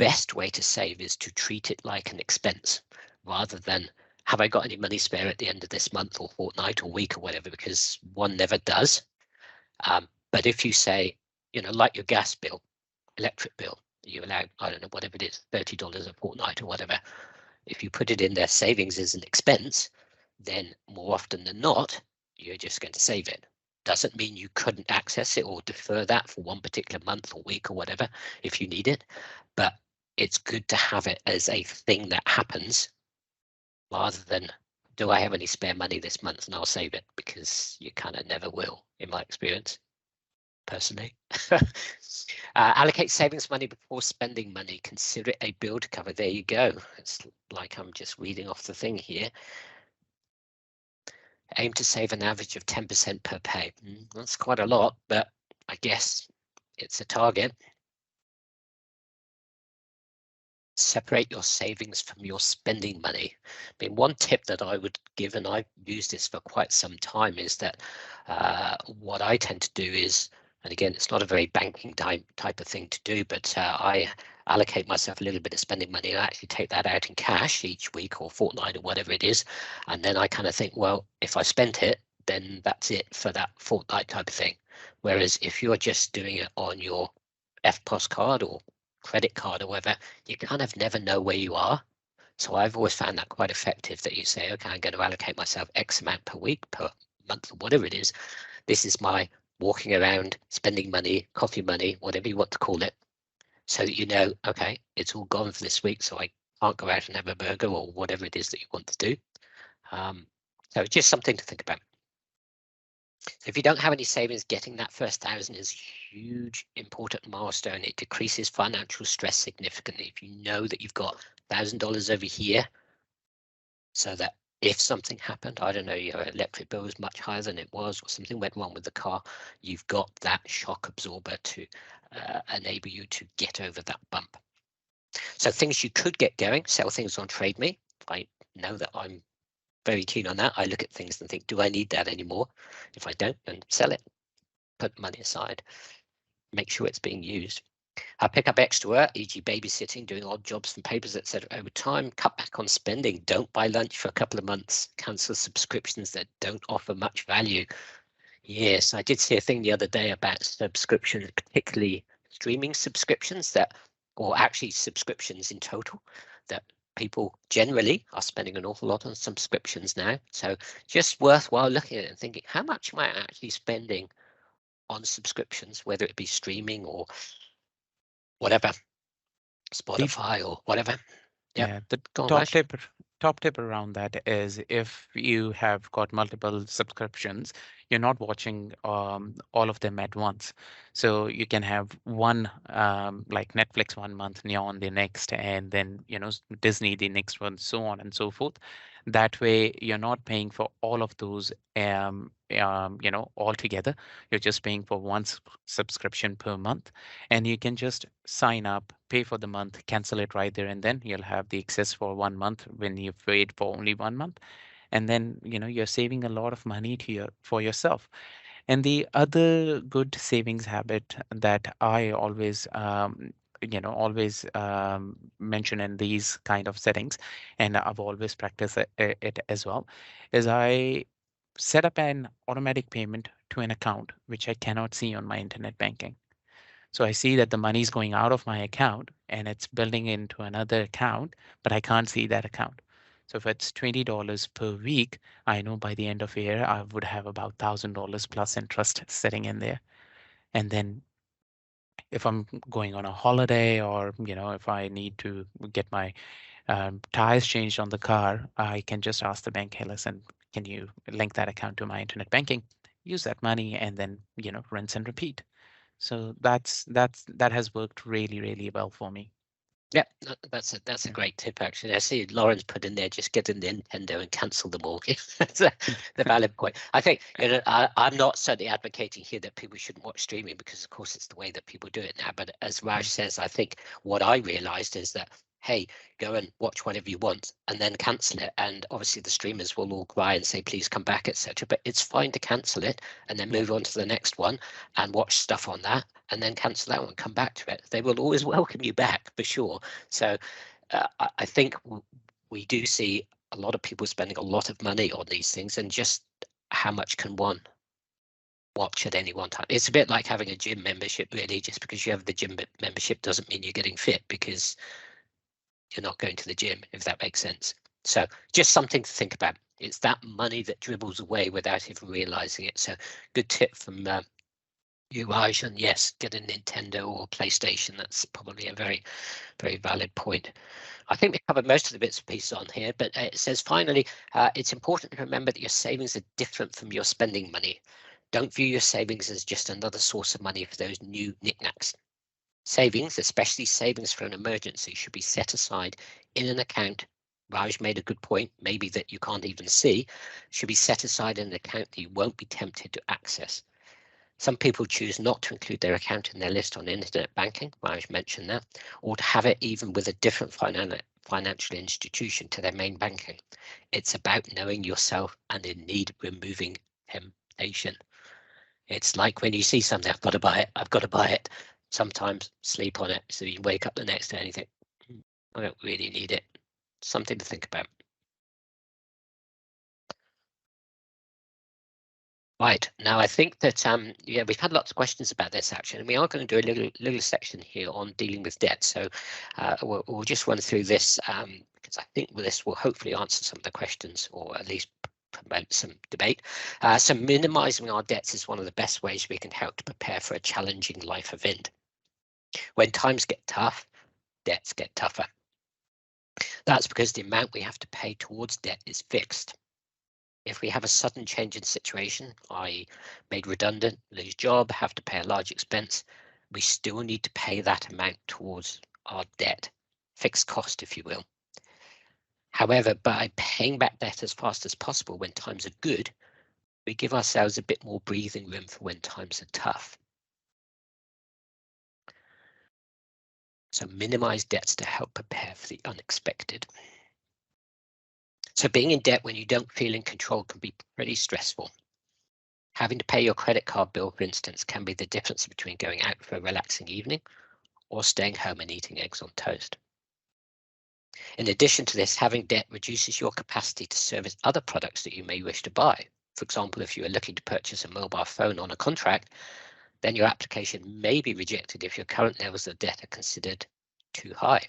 Speaker 1: best way to save is to treat it like an expense rather than have I got any money spare at the end of this month or fortnight or week or whatever, because one never does. But if you say, like your gas bill, electric bill, you allow, I don't know, whatever it is, $30 a fortnight or whatever. If you put it in their savings as an expense, then more often than not, you're just going to save it. Doesn't mean you couldn't access it or defer that for one particular month or week or whatever if you need it, but it's good to have it as a thing that happens rather than, do I have any spare money this month and I'll save it, because you kind of never will, in my experience, personally. Allocate savings money before spending money. Consider it a bill to cover. There you go. It's like I'm just reading off the thing here. Aim to save an average of 10% per pay. That's quite a lot, but I guess it's a target. Separate your savings from your spending money. I mean, one tip that I would give, and I've used this for quite some time, is that what I tend to do is, and again, it's not a very banking type of thing to do, but I allocate myself a little bit of spending money and actually take that out in cash each week or fortnight or whatever it is. And then I kind of think, well, if I spent it, then that's it for that fortnight type of thing. Whereas if you're just doing it on your EFTPOS card or credit card or whatever, you kind of never know where you are. So I've always found that quite effective, that you say, okay, I'm going to allocate myself X amount per week, per month, or whatever it is. This is my walking around, spending money, coffee money, whatever you want to call it, so that you know, okay, it's all gone for this week, so I can't go out and have a burger or whatever it is that you want to do. So it's just something to think about. So if you don't have any savings, getting that first 1,000 is a huge, important milestone. It decreases financial stress significantly. If you know that you've got $1,000 over here, so that if something happened, I don't know, your electric bill was much higher than it was, or something went wrong with the car, you've got that shock absorber to enable you to get over that bump. So things you could get going, sell things on TradeMe. I know that I'm very keen on that. I look at things and think, do I need that anymore? If I don't, then sell it, put money aside, make sure it's being used. I pick up extra work, e.g. babysitting, doing odd jobs from papers, etc. over time. Cut back on spending. Don't buy lunch for a couple of months. Cancel subscriptions that don't offer much value. Yes, I did see a thing the other day about subscriptions, particularly streaming subscriptions, that, or actually subscriptions in total, that people generally are spending an awful lot on subscriptions now. So just worthwhile looking at it and thinking, how much am I actually spending on subscriptions, whether it be streaming or whatever, Spotify or whatever.
Speaker 2: Yeah, the
Speaker 1: Go on,
Speaker 2: top tip around that is, if you have got multiple subscriptions, you're not watching all of them at once. So you can have one, like Netflix 1 month, Neon the next, and then, you know, Disney the next one, so on and so forth. That way, you're not paying for all of those, you know, all together. You're just paying for one subscription per month, and you can just sign up, pay for the month, cancel it right there, and then you'll have the access for 1 month when you've paid for only 1 month. And then, you know, you're saving a lot of money for yourself. And the other good savings habit that I always you know, always mention in these kind of settings, and I've always practiced it as well, is I set up an automatic payment to an account which I cannot see on my internet banking. So I see that the money is going out of my account and it's building into another account, but I can't see that account. So if it's $20 per week, I know by the end of the year, I would have about $1,000 plus interest sitting in there. And then if I'm going on a holiday, or, you know, if I need to get my tires changed on the car, I can just ask the bank, hey, listen, can you link that account to my internet banking, use that money, and then, you know, rinse and repeat. So that has worked really, really well for me.
Speaker 1: Yeah, that's a great tip, actually. I see Lauren's put in there, just get a Nintendo and cancel them all. That's the valid point. I think, you know, I'm not certainly advocating here that people shouldn't watch streaming, because of course it's the way that people do it now. But as Raj says, I think what I realized is that, hey, go and watch whatever you want and then cancel it. And obviously the streamers will all cry and say, please come back, etc. But it's fine to cancel it and then move on to the next one and watch stuff on that, and then cancel that one, come back to it. They will always welcome you back, for sure. So I think we do see a lot of people spending a lot of money on these things, and just how much can one watch at any one time? It's a bit like having a gym membership, really. Just because you have the gym membership doesn't mean you're getting fit, because you're not going to the gym, if that makes sense. So just something to think about. It's that money that dribbles away without even realizing it. So good tip from you, Raj, and yes, get a Nintendo or PlayStation. That's probably a very, very valid point. I think we covered most of the bits and pieces on here, but it says, finally, it's important to remember that your savings are different from your spending money. Don't view your savings as just another source of money for those new knickknacks. Savings, especially savings for an emergency, should be set aside in an account. Raj made a good point, maybe that you can't even see, should be set aside in an account that you won't be tempted to access. Some people choose not to include their account in their list on internet banking, Raj mentioned that, or to have it even with a different financial institution to their main banking. It's about knowing yourself and indeed removing temptation. It's like when you see something, I've got to buy it, I've got to buy it. Sometimes sleep on it, so you wake up the next day and you think, I don't really need it. Something to think about. Right, now I think that yeah, we've had lots of questions about this actually, and we are going to do a little section here on dealing with debt. So we'll just run through this because I think this will hopefully answer some of the questions, or at least promote some debate. So minimizing our debts is one of the best ways we can help to prepare for a challenging life event. When times get tough, debts get tougher. That's because the amount we have to pay towards debt is fixed. If we have a sudden change in situation, i.e. made redundant, lose job, have to pay a large expense, we still need to pay that amount towards our debt, fixed cost, if you will. However, by paying back debt as fast as possible when times are good, we give ourselves a bit more breathing room for when times are tough. So minimize debts to help prepare for the unexpected. So being in debt when you don't feel in control can be pretty stressful. Having to pay your credit card bill, for instance, can be the difference between going out for a relaxing evening or staying home and eating eggs on toast. In addition to this, having debt reduces your capacity to service other products that you may wish to buy. For example, if you are looking to purchase a mobile phone on a contract, then your application may be rejected if your current levels of debt are considered too high.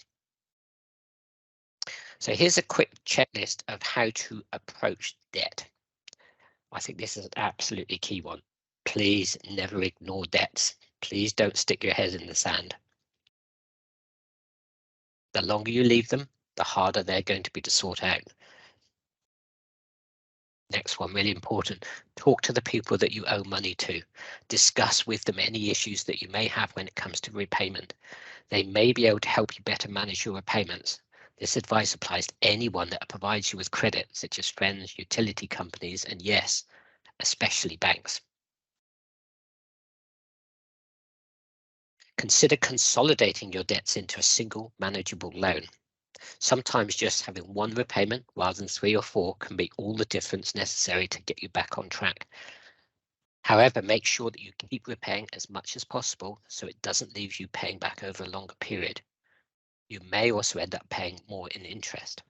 Speaker 1: So here's a quick checklist of how to approach debt. I think this is an absolutely key one. Please never ignore debts. Please don't stick your head in the sand. The longer you leave them, the harder they're going to be to sort out. Next one, really important. Talk to the people that you owe money to. Discuss with them any issues that you may have when it comes to repayment. They may be able to help you better manage your repayments. This advice applies to anyone that provides you with credit, such as friends, utility companies, and yes, especially banks. Consider consolidating your debts into a single manageable loan. Sometimes just having one repayment rather than 3 or 4 can be all the difference necessary to get you back on track. However, make sure that you keep repaying as much as possible so it doesn't leave you paying back over a longer period. You may also end up paying more in interest.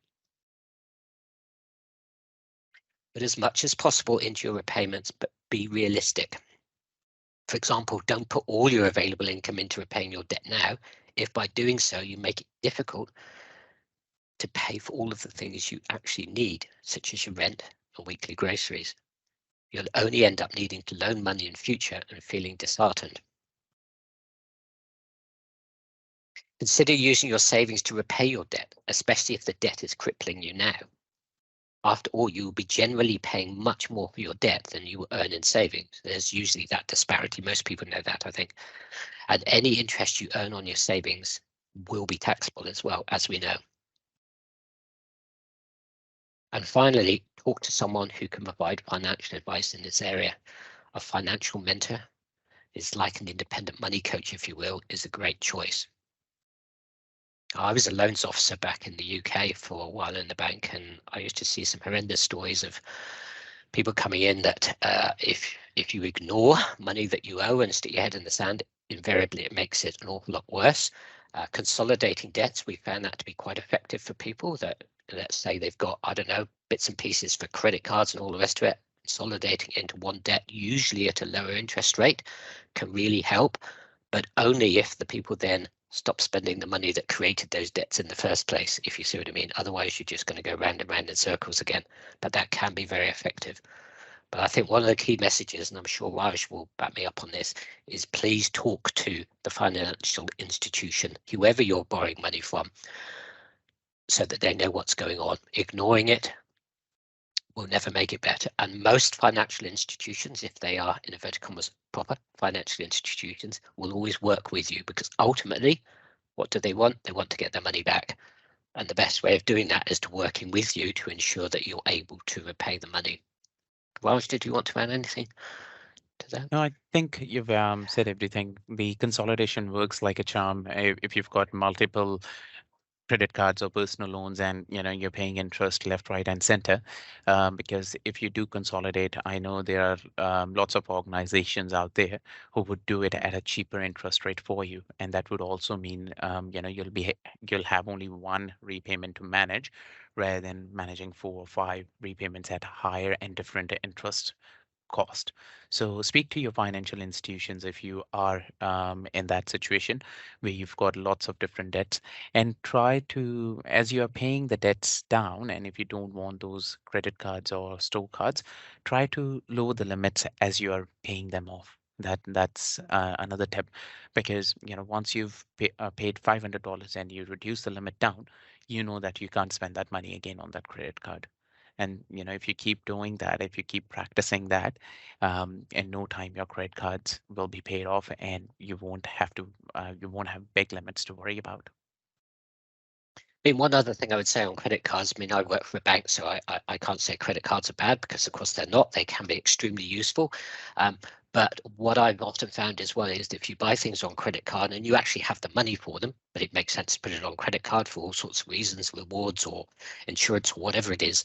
Speaker 1: Put as much as possible into your repayments, but be realistic. For example, don't put all your available income into repaying your debt now, if by doing so you make it difficult to pay for all of the things you actually need, such as your rent and weekly groceries. You'll only end up needing to loan money in future and feeling disheartened. Consider using your savings to repay your debt, especially if the debt is crippling you now. After all, you will be generally paying much more for your debt than you will earn in savings. There's usually that disparity. Most people know that, I think. And any interest you earn on your savings will be taxable as well, as we know. And finally, talk to someone who can provide financial advice in this area. A financial mentor is like an independent money coach, if you will, is a great choice. I was a loans officer back in the UK for a while in the bank, and I used to see some horrendous stories of people coming in that if you ignore money that you owe and stick your head in the sand, invariably it makes it an awful lot worse. Consolidating debts, we found that to be quite effective for people that, let's say they've got, I don't know, bits and pieces for credit cards and all the rest of it. Consolidating into one debt, usually at a lower interest rate, can really help, but only if the people then stop spending the money that created those debts in the first place, if you see what I mean. Otherwise, you're just going to go round and round in circles again, but that can be very effective. But I think one of the key messages, and I'm sure Raj will back me up on this, is please talk to the financial institution, whoever you're borrowing money from, so that they know what's going on. Ignoring it will never make it better. And most financial institutions, if they are in inverted commas proper financial institutions, will always work with you, because ultimately, what do they want? They want to get their money back. And the best way of doing that is to working with you to ensure that you're able to repay the money. Raj, did you want to add anything to that?
Speaker 2: No, I think you've said everything. The consolidation works like a charm. If you've got multiple credit cards or personal loans, and you're paying interest left, right, and center. Because if you do consolidate, I know there are lots of organizations out there who would do it at a cheaper interest rate for you, and that would also mean you'll have only one repayment to manage rather than managing 4 or 5 repayments at higher and different interest cost. So speak to your financial institutions if you are in that situation where you've got lots of different debts, and try to, as you are paying the debts down, and if you don't want those credit cards or store cards, try to lower the limits as you are paying them off. That's another tip, because once you've paid $500 and you reduce the limit down, you know that you can't spend that money again on that credit card. And if you keep doing that, if you keep practicing that, in no time your credit cards will be paid off, and you won't have big limits to worry about.
Speaker 1: I mean, one other thing I would say on credit cards, I mean, I work for a bank, so I can't say credit cards are bad, because of course they're not. They can be extremely useful. But what I've often found as well is that if you buy things on credit card and you actually have the money for them, but it makes sense to put it on credit card for all sorts of reasons, rewards or insurance or whatever it is,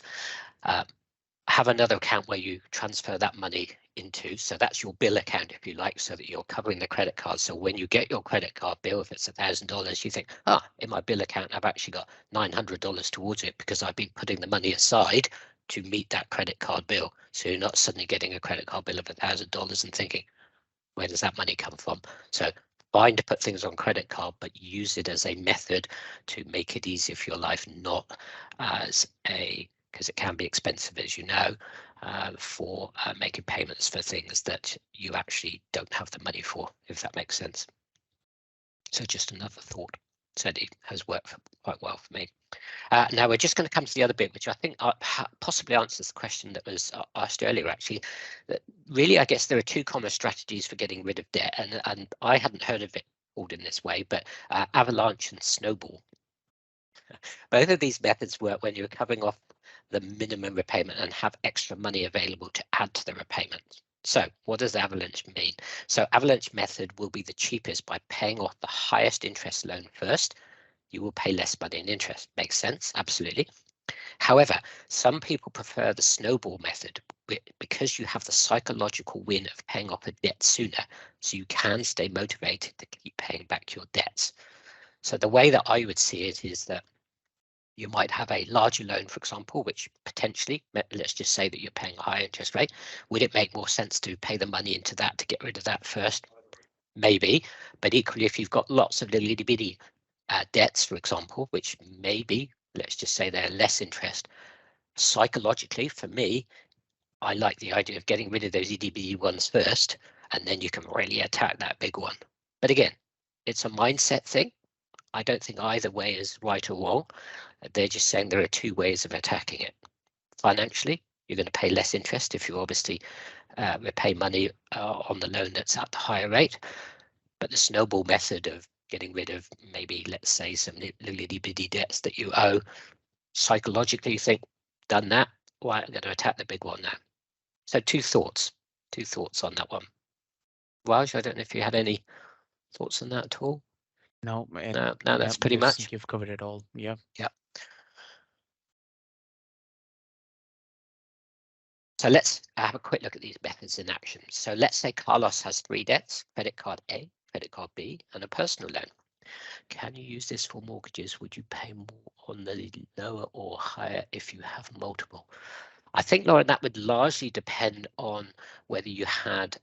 Speaker 1: have another account where you transfer that money into. So that's your bill account, if you like, so that you're covering the credit card. So when you get your credit card bill, if it's $1,000, you think, in my bill account, I've actually got $900 towards it because I've been putting the money aside to meet that credit card bill. So you're not suddenly getting a credit card bill of $1,000 and thinking, where does that money come from? So fine to put things on credit card, but use it as a method to make it easier for your life, not as because it can be expensive, as you know, for making payments for things that you actually don't have the money for, if that makes sense. So just another thought. Certainly has worked quite well for me. Now we're just going to come to the other bit, which I think possibly answers the question that was asked earlier, actually. That really, I guess there are two common strategies for getting rid of debt, and I hadn't heard of it called in this way, but avalanche and snowball. Both of these methods work when you're covering off the minimum repayment and have extra money available to add to the repayment. So what does avalanche mean? So avalanche method will be the cheapest by paying off the highest interest loan first. You will pay less money in interest. Makes sense, absolutely. However, some people prefer the snowball method because you have the psychological win of paying off a debt sooner, so you can stay motivated to keep paying back your debts. So the way that I would see it is that you might have a larger loan, for example, which potentially, let's just say that you're paying a higher interest rate. Would it make more sense to pay the money into that to get rid of that first? Maybe, but equally, if you've got lots of little itty bitty debts, for example, which maybe, let's just say they're less interest, psychologically, for me, I like the idea of getting rid of those itty bitty ones first, and then you can really attack that big one. But again, it's a mindset thing. I don't think either way is right or wrong. They're just saying there are two ways of attacking it. Financially, you're going to pay less interest if you obviously repay money on the loan that's at the higher rate. But the snowball method of getting rid of maybe, let's say, some little itty bitty debts that you owe, psychologically you think, done that, well, I'm going to attack the big one now. So two thoughts on that one. Raj, I don't know if you had any thoughts on that at all.
Speaker 2: No,
Speaker 1: that's pretty much.
Speaker 2: You've covered it all. Yeah.
Speaker 1: So let's have a quick look at these methods in action. So let's say Carlos has 3 debts: credit card A, credit card B, and a personal loan. Can you use this for mortgages? Would you pay more on the lower or higher if you have multiple? I think, Lauren, that would largely depend on whether you had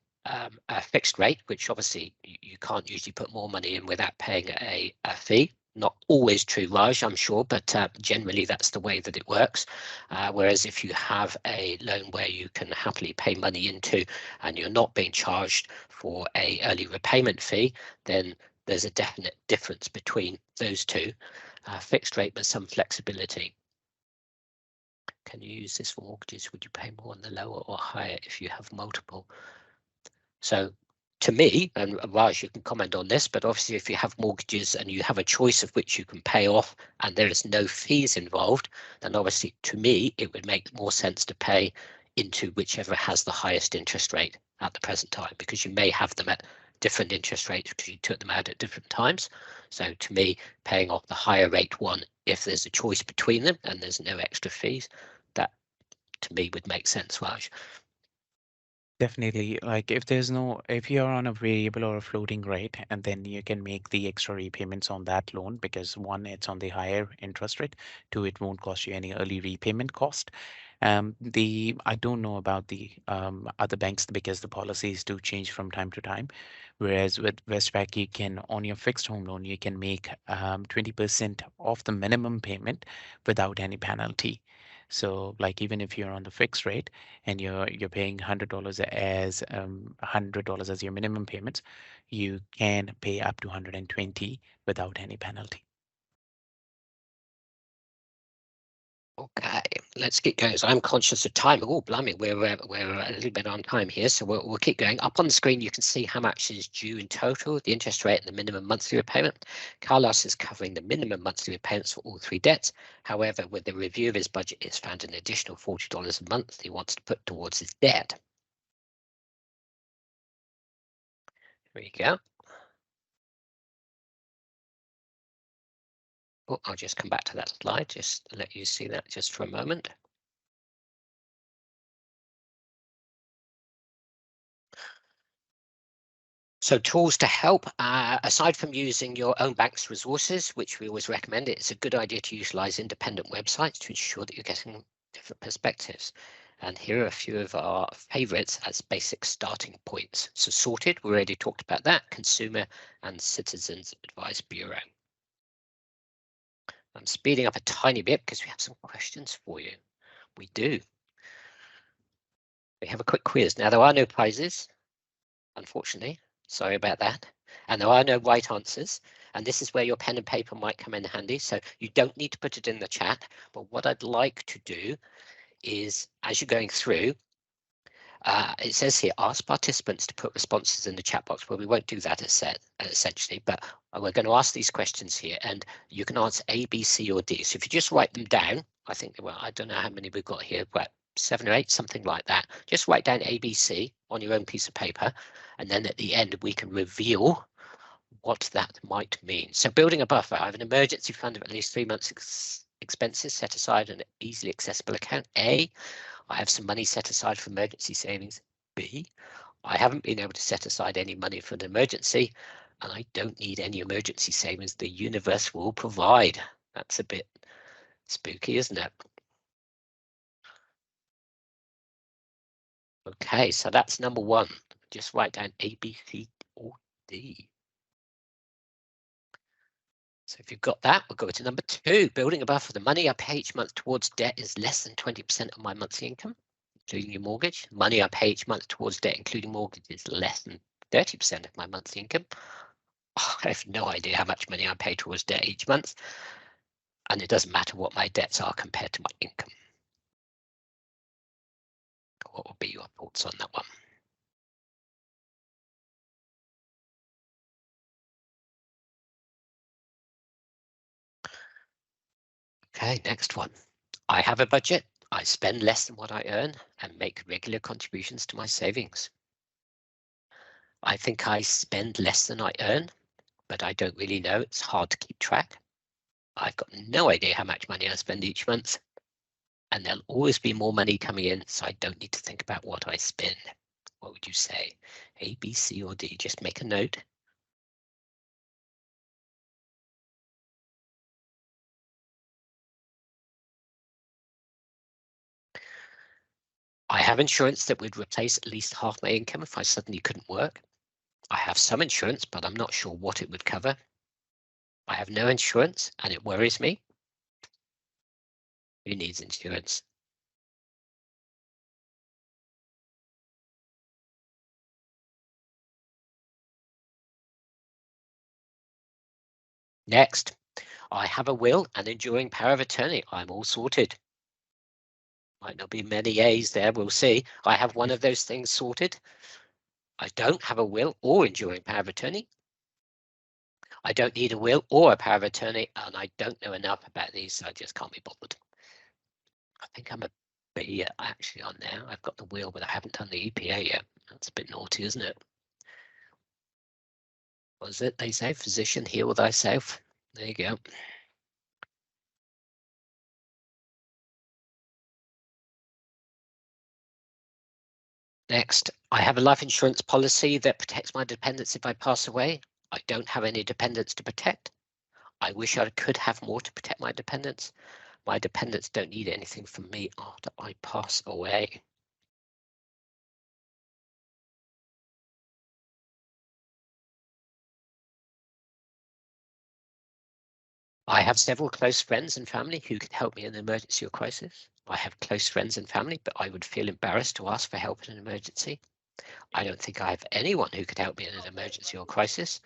Speaker 1: a fixed rate, which obviously you can't usually put more money in without paying a fee. Not always true, Raj, I'm sure, but generally that's the way that it works. Whereas if you have a loan where you can happily pay money into and you're not being charged for a early repayment fee, then there's a definite difference between those two. Fixed rate but some flexibility. Can you use this for mortgages? Would you pay more on the lower or higher if you have multiple? So to me, and Raj, you can comment on this, but obviously if you have mortgages and you have a choice of which you can pay off and there is no fees involved, then obviously to me, it would make more sense to pay into whichever has the highest interest rate at the present time, because you may have them at different interest rates because you took them out at different times. So to me, paying off the higher rate one, if there's a choice between them and there's no extra fees, that to me would make sense, Raj.
Speaker 2: Definitely, like if you're on a variable or a floating rate, and then you can make the extra repayments on that loan because one, it's on the higher interest rate, two, it won't cost you any early repayment cost. I don't know about the other banks because the policies do change from time to time. Whereas with Westpac, you can, on your fixed home loan, you can make 20% off the minimum payment without any penalty. So like even if you're on the fixed rate and you're paying $100 as $100 as your minimum payments, you can pay up to 120 without any penalty.
Speaker 1: Okay, let's get going. So I'm conscious of time. Oh, blimey, we're a little bit on time here, so we'll keep going. Up on the screen, you can see how much is due in total, the interest rate and the minimum monthly repayment. Carlos is covering the minimum monthly repayments for all three debts. However, with the review of his budget, he's found an additional $40 a month he wants to put towards his debt. There you go. Oh, I'll just come back to that slide, just to let you see that just for a moment. So tools to help, aside from using your own bank's resources, which we always recommend, it's a good idea to utilize independent websites to ensure that you're getting different perspectives. And here are a few of our favorites as basic starting points. So Sorted, we already talked about that, Consumer and Citizens Advice Bureau. I'm speeding up a tiny bit because we have some questions for you. We do. We have a quick quiz. Now, there are no prizes, unfortunately. Sorry about that. And there are no right answers. And this is where your pen and paper might come in handy. So you don't need to put it in the chat. But what I'd like to do is, as you're going through, it says here, ask participants to put responses in the chat box. Well, we won't do that essentially, but we're going to ask these questions here and you can answer A, B, C, or D. So if you just write them down, I think, well, I don't know how many we've got here, but 7 or 8, something like that. Just write down A, B, C on your own piece of paper. And then at the end, we can reveal what that might mean. So building a buffer, I have an emergency fund of at least 3 months expenses set aside in an easily accessible account. A, I have some money set aside for emergency savings. B, I haven't been able to set aside any money for an emergency and I don't need any emergency savings. The universe will provide. That's a bit spooky, isn't it? Okay, so that's number 1. Just write down A, B, C, or D. So if you've got that, we'll go to number 2, building a buffer. The money I pay each month towards debt is less than 20% of my monthly income, including your mortgage. Money I pay each month towards debt, including mortgage, is less than 30% of my monthly income. Oh, I have no idea how much money I pay towards debt each month. And it doesn't matter what my debts are compared to my income. What would be your thoughts on that one? Okay, next one. I have a budget. I spend less than what I earn and make regular contributions to my savings. I think I spend less than I earn, but I don't really know. It's hard to keep track. I've got no idea how much money I spend each month, and there'll always be more money coming in, so I don't need to think about what I spend. What would you say? A, B, C, or D? Just make a note. I have insurance that would replace at least half my income if I suddenly couldn't work. I have some insurance, but I'm not sure what it would cover. I have no insurance and it worries me. Who needs insurance? Next, I have a will and enduring power of attorney. I'm all sorted. Might not be many A's there, we'll see. I have one of those things sorted. I don't have a will or enduring power of attorney. I don't need a will or a power of attorney, and I don't know enough about these, so I just can't be bothered. I think I'm a B actually on there. I've got the will, but I haven't done the EPA yet. That's a bit naughty, isn't it? What is it they say? Physician, heal thyself. There you go. Next, I have a life insurance policy that protects my dependents if I pass away. I don't have any dependents to protect. I wish I could have more to protect my dependents. My dependents don't need anything from me after I pass away. I have several close friends and family who could help me in an emergency or crisis. I have close friends and family, but I would feel embarrassed to ask for help in an emergency. I don't think I have anyone who could help me in an emergency or crisis.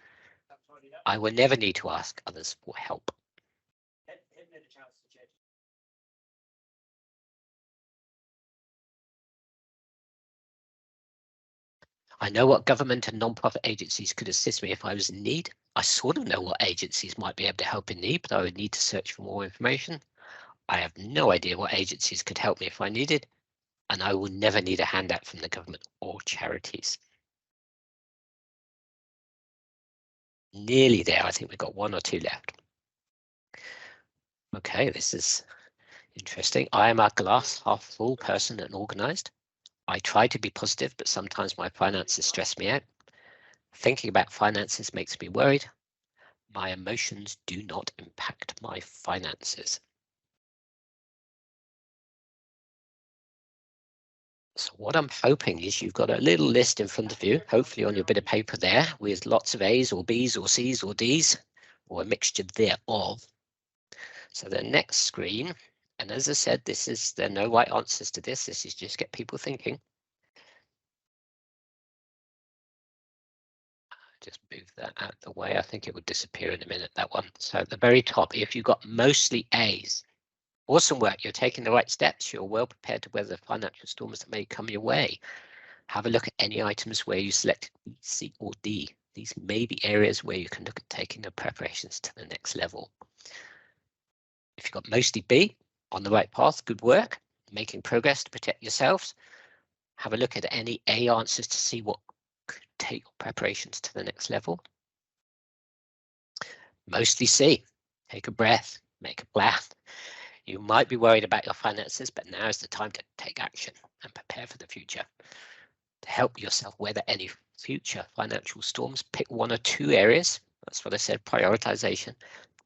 Speaker 1: I will never need to ask others for help. I know what government and non-profit agencies could assist me if I was in need. I sort of know what agencies might be able to help in need, but I would need to search for more information. I have no idea what agencies could help me if I needed, and I will never need a handout from the government or charities. Nearly there. I think we've got 1 or 2 left. Okay, this is interesting. I am a glass half full person and organized. I try to be positive, but sometimes my finances stress me out. Thinking about finances makes me worried. My emotions do not impact my finances. So what I'm hoping is you've got a little list in front of you, hopefully on your bit of paper there, with lots of A's or B's or C's or D's, or a mixture thereof. So the next screen, and as I said, there are no right answers to this. This is just get people thinking. Just move that out of the way. I think it would disappear in a minute, that one. So at the very top, if you've got mostly A's, awesome work. You're taking the right steps. You're well prepared to weather the financial storms that may come your way. Have a look at any items where you selected B, C, or D. These may be areas where you can look at taking the preparations to the next level. If you've got mostly B, on the right path, good work, making progress to protect yourselves. Have a look at any A answers to see what could take your preparations to the next level. Mostly C, take a breath, make a plan. You might be worried about your finances, but now is the time to take action and prepare for the future. To help yourself weather any future financial storms, pick 1 or 2 areas. That's what I said, prioritization,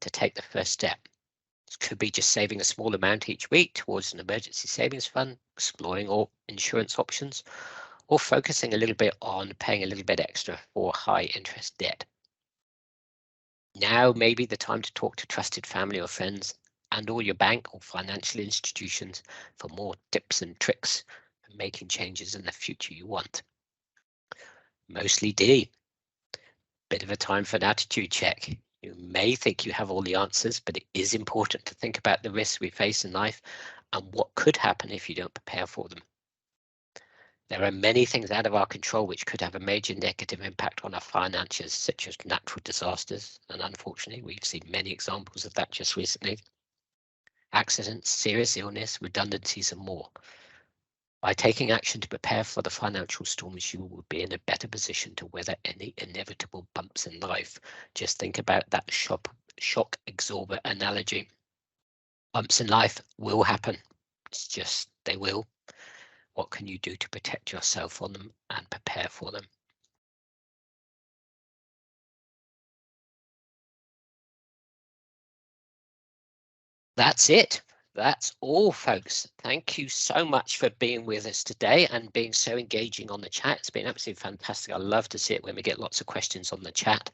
Speaker 1: to take the first step. This could be just saving a small amount each week towards an emergency savings fund, exploring all insurance options, or focusing a little bit on paying a little bit extra for high interest debt. Now may be the time to talk to trusted family or friends and or your bank or financial institutions for more tips and tricks for making changes in the future you want. Mostly D. Bit of a time for an attitude check. You may think you have all the answers, but it is important to think about the risks we face in life and what could happen if you don't prepare for them. There are many things out of our control which could have a major negative impact on our finances, such as natural disasters, and unfortunately we've seen many examples of that just recently. Accidents, serious illness, redundancies, and more. By taking action to prepare for the financial storms, you will be in a better position to weather any inevitable bumps in life. Just think about that shock absorber analogy. Bumps in life will happen. It's just they will. What can you do to protect yourself on them and prepare for them? That's it. That's all, folks. Thank you so much for being with us today and being so engaging on the chat. It's been absolutely fantastic. I love to see it when we get lots of questions on the chat.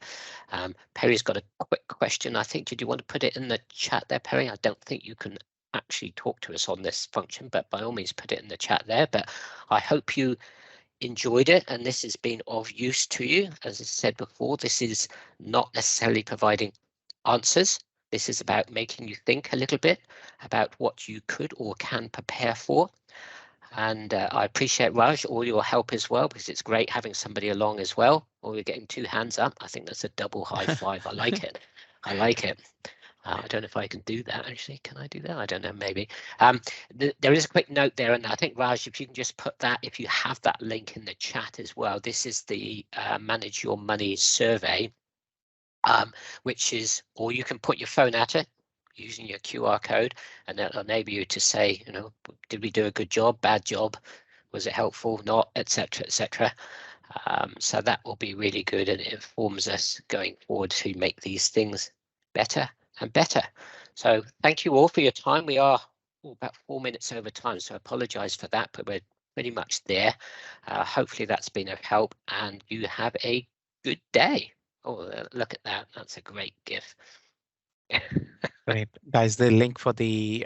Speaker 1: Perry's got a quick question. I think, did you want to put it in the chat there, Perry? I don't think you can actually talk to us on this function, but by all means put it in the chat there. But I hope you enjoyed it and this has been of use to you. As I said before, this is not necessarily providing answers. This is about making you think a little bit about what you could or can prepare for. And I appreciate, Raj, all your help as well, because it's great having somebody along as well. Or we're getting 2 hands up. I think that's a double high five. I like it. I like it. I don't know if I can do that, actually. Can I do that? I don't know, maybe. There is a quick note there, and I think, Raj, if you can just put that, if you have that link in the chat as well. This is the Manage Your Money survey. which is, or you can put your phone at it using your QR code, and that'll enable you to say, you know, did we do a good job, bad job, was it helpful, not, etc., etc. So that will be really good, and it informs us going forward to make these things better and better. So thank you all for your time. We are about 4 minutes over time, so I apologize for that, but we're pretty much there. Hopefully that's been of help, and you have a good day. Oh, look at that. That's a great GIF.
Speaker 2: Great. Guys, the link for the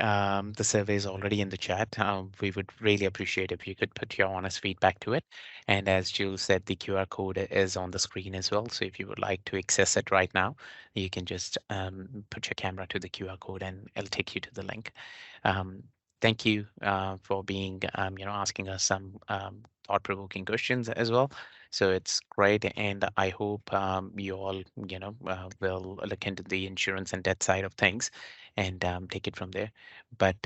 Speaker 2: survey is already in the chat. We would really appreciate if you could put your honest feedback to it. And as Jules said, the QR code is on the screen as well. So if you would like to access it right now, you can just put your camera to the QR code and it'll take you to the link. Thank you for being, asking us some thought-provoking questions as well. So it's great, and I hope you all, will look into the insurance and debt side of things and take it from there. But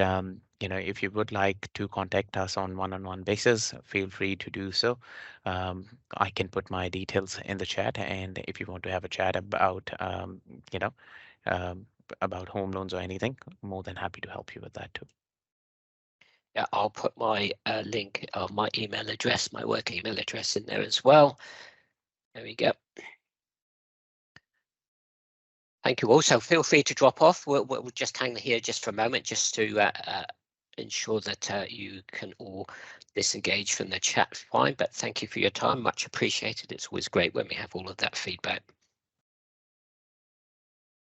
Speaker 2: if you would like to contact us on one-on-one basis, feel free to do so. I can put my details in the chat, and if you want to have a chat about, about home loans or anything, more than happy to help you with that too.
Speaker 1: Yeah, I'll put my link of my email address, my work email address in there as well. There we go. Thank you all. So feel free to drop off. We'll just hang here just for a moment, just to ensure that you can all disengage from the chat fine. But thank you for your time. Much appreciated. It's always great when we have all of that feedback.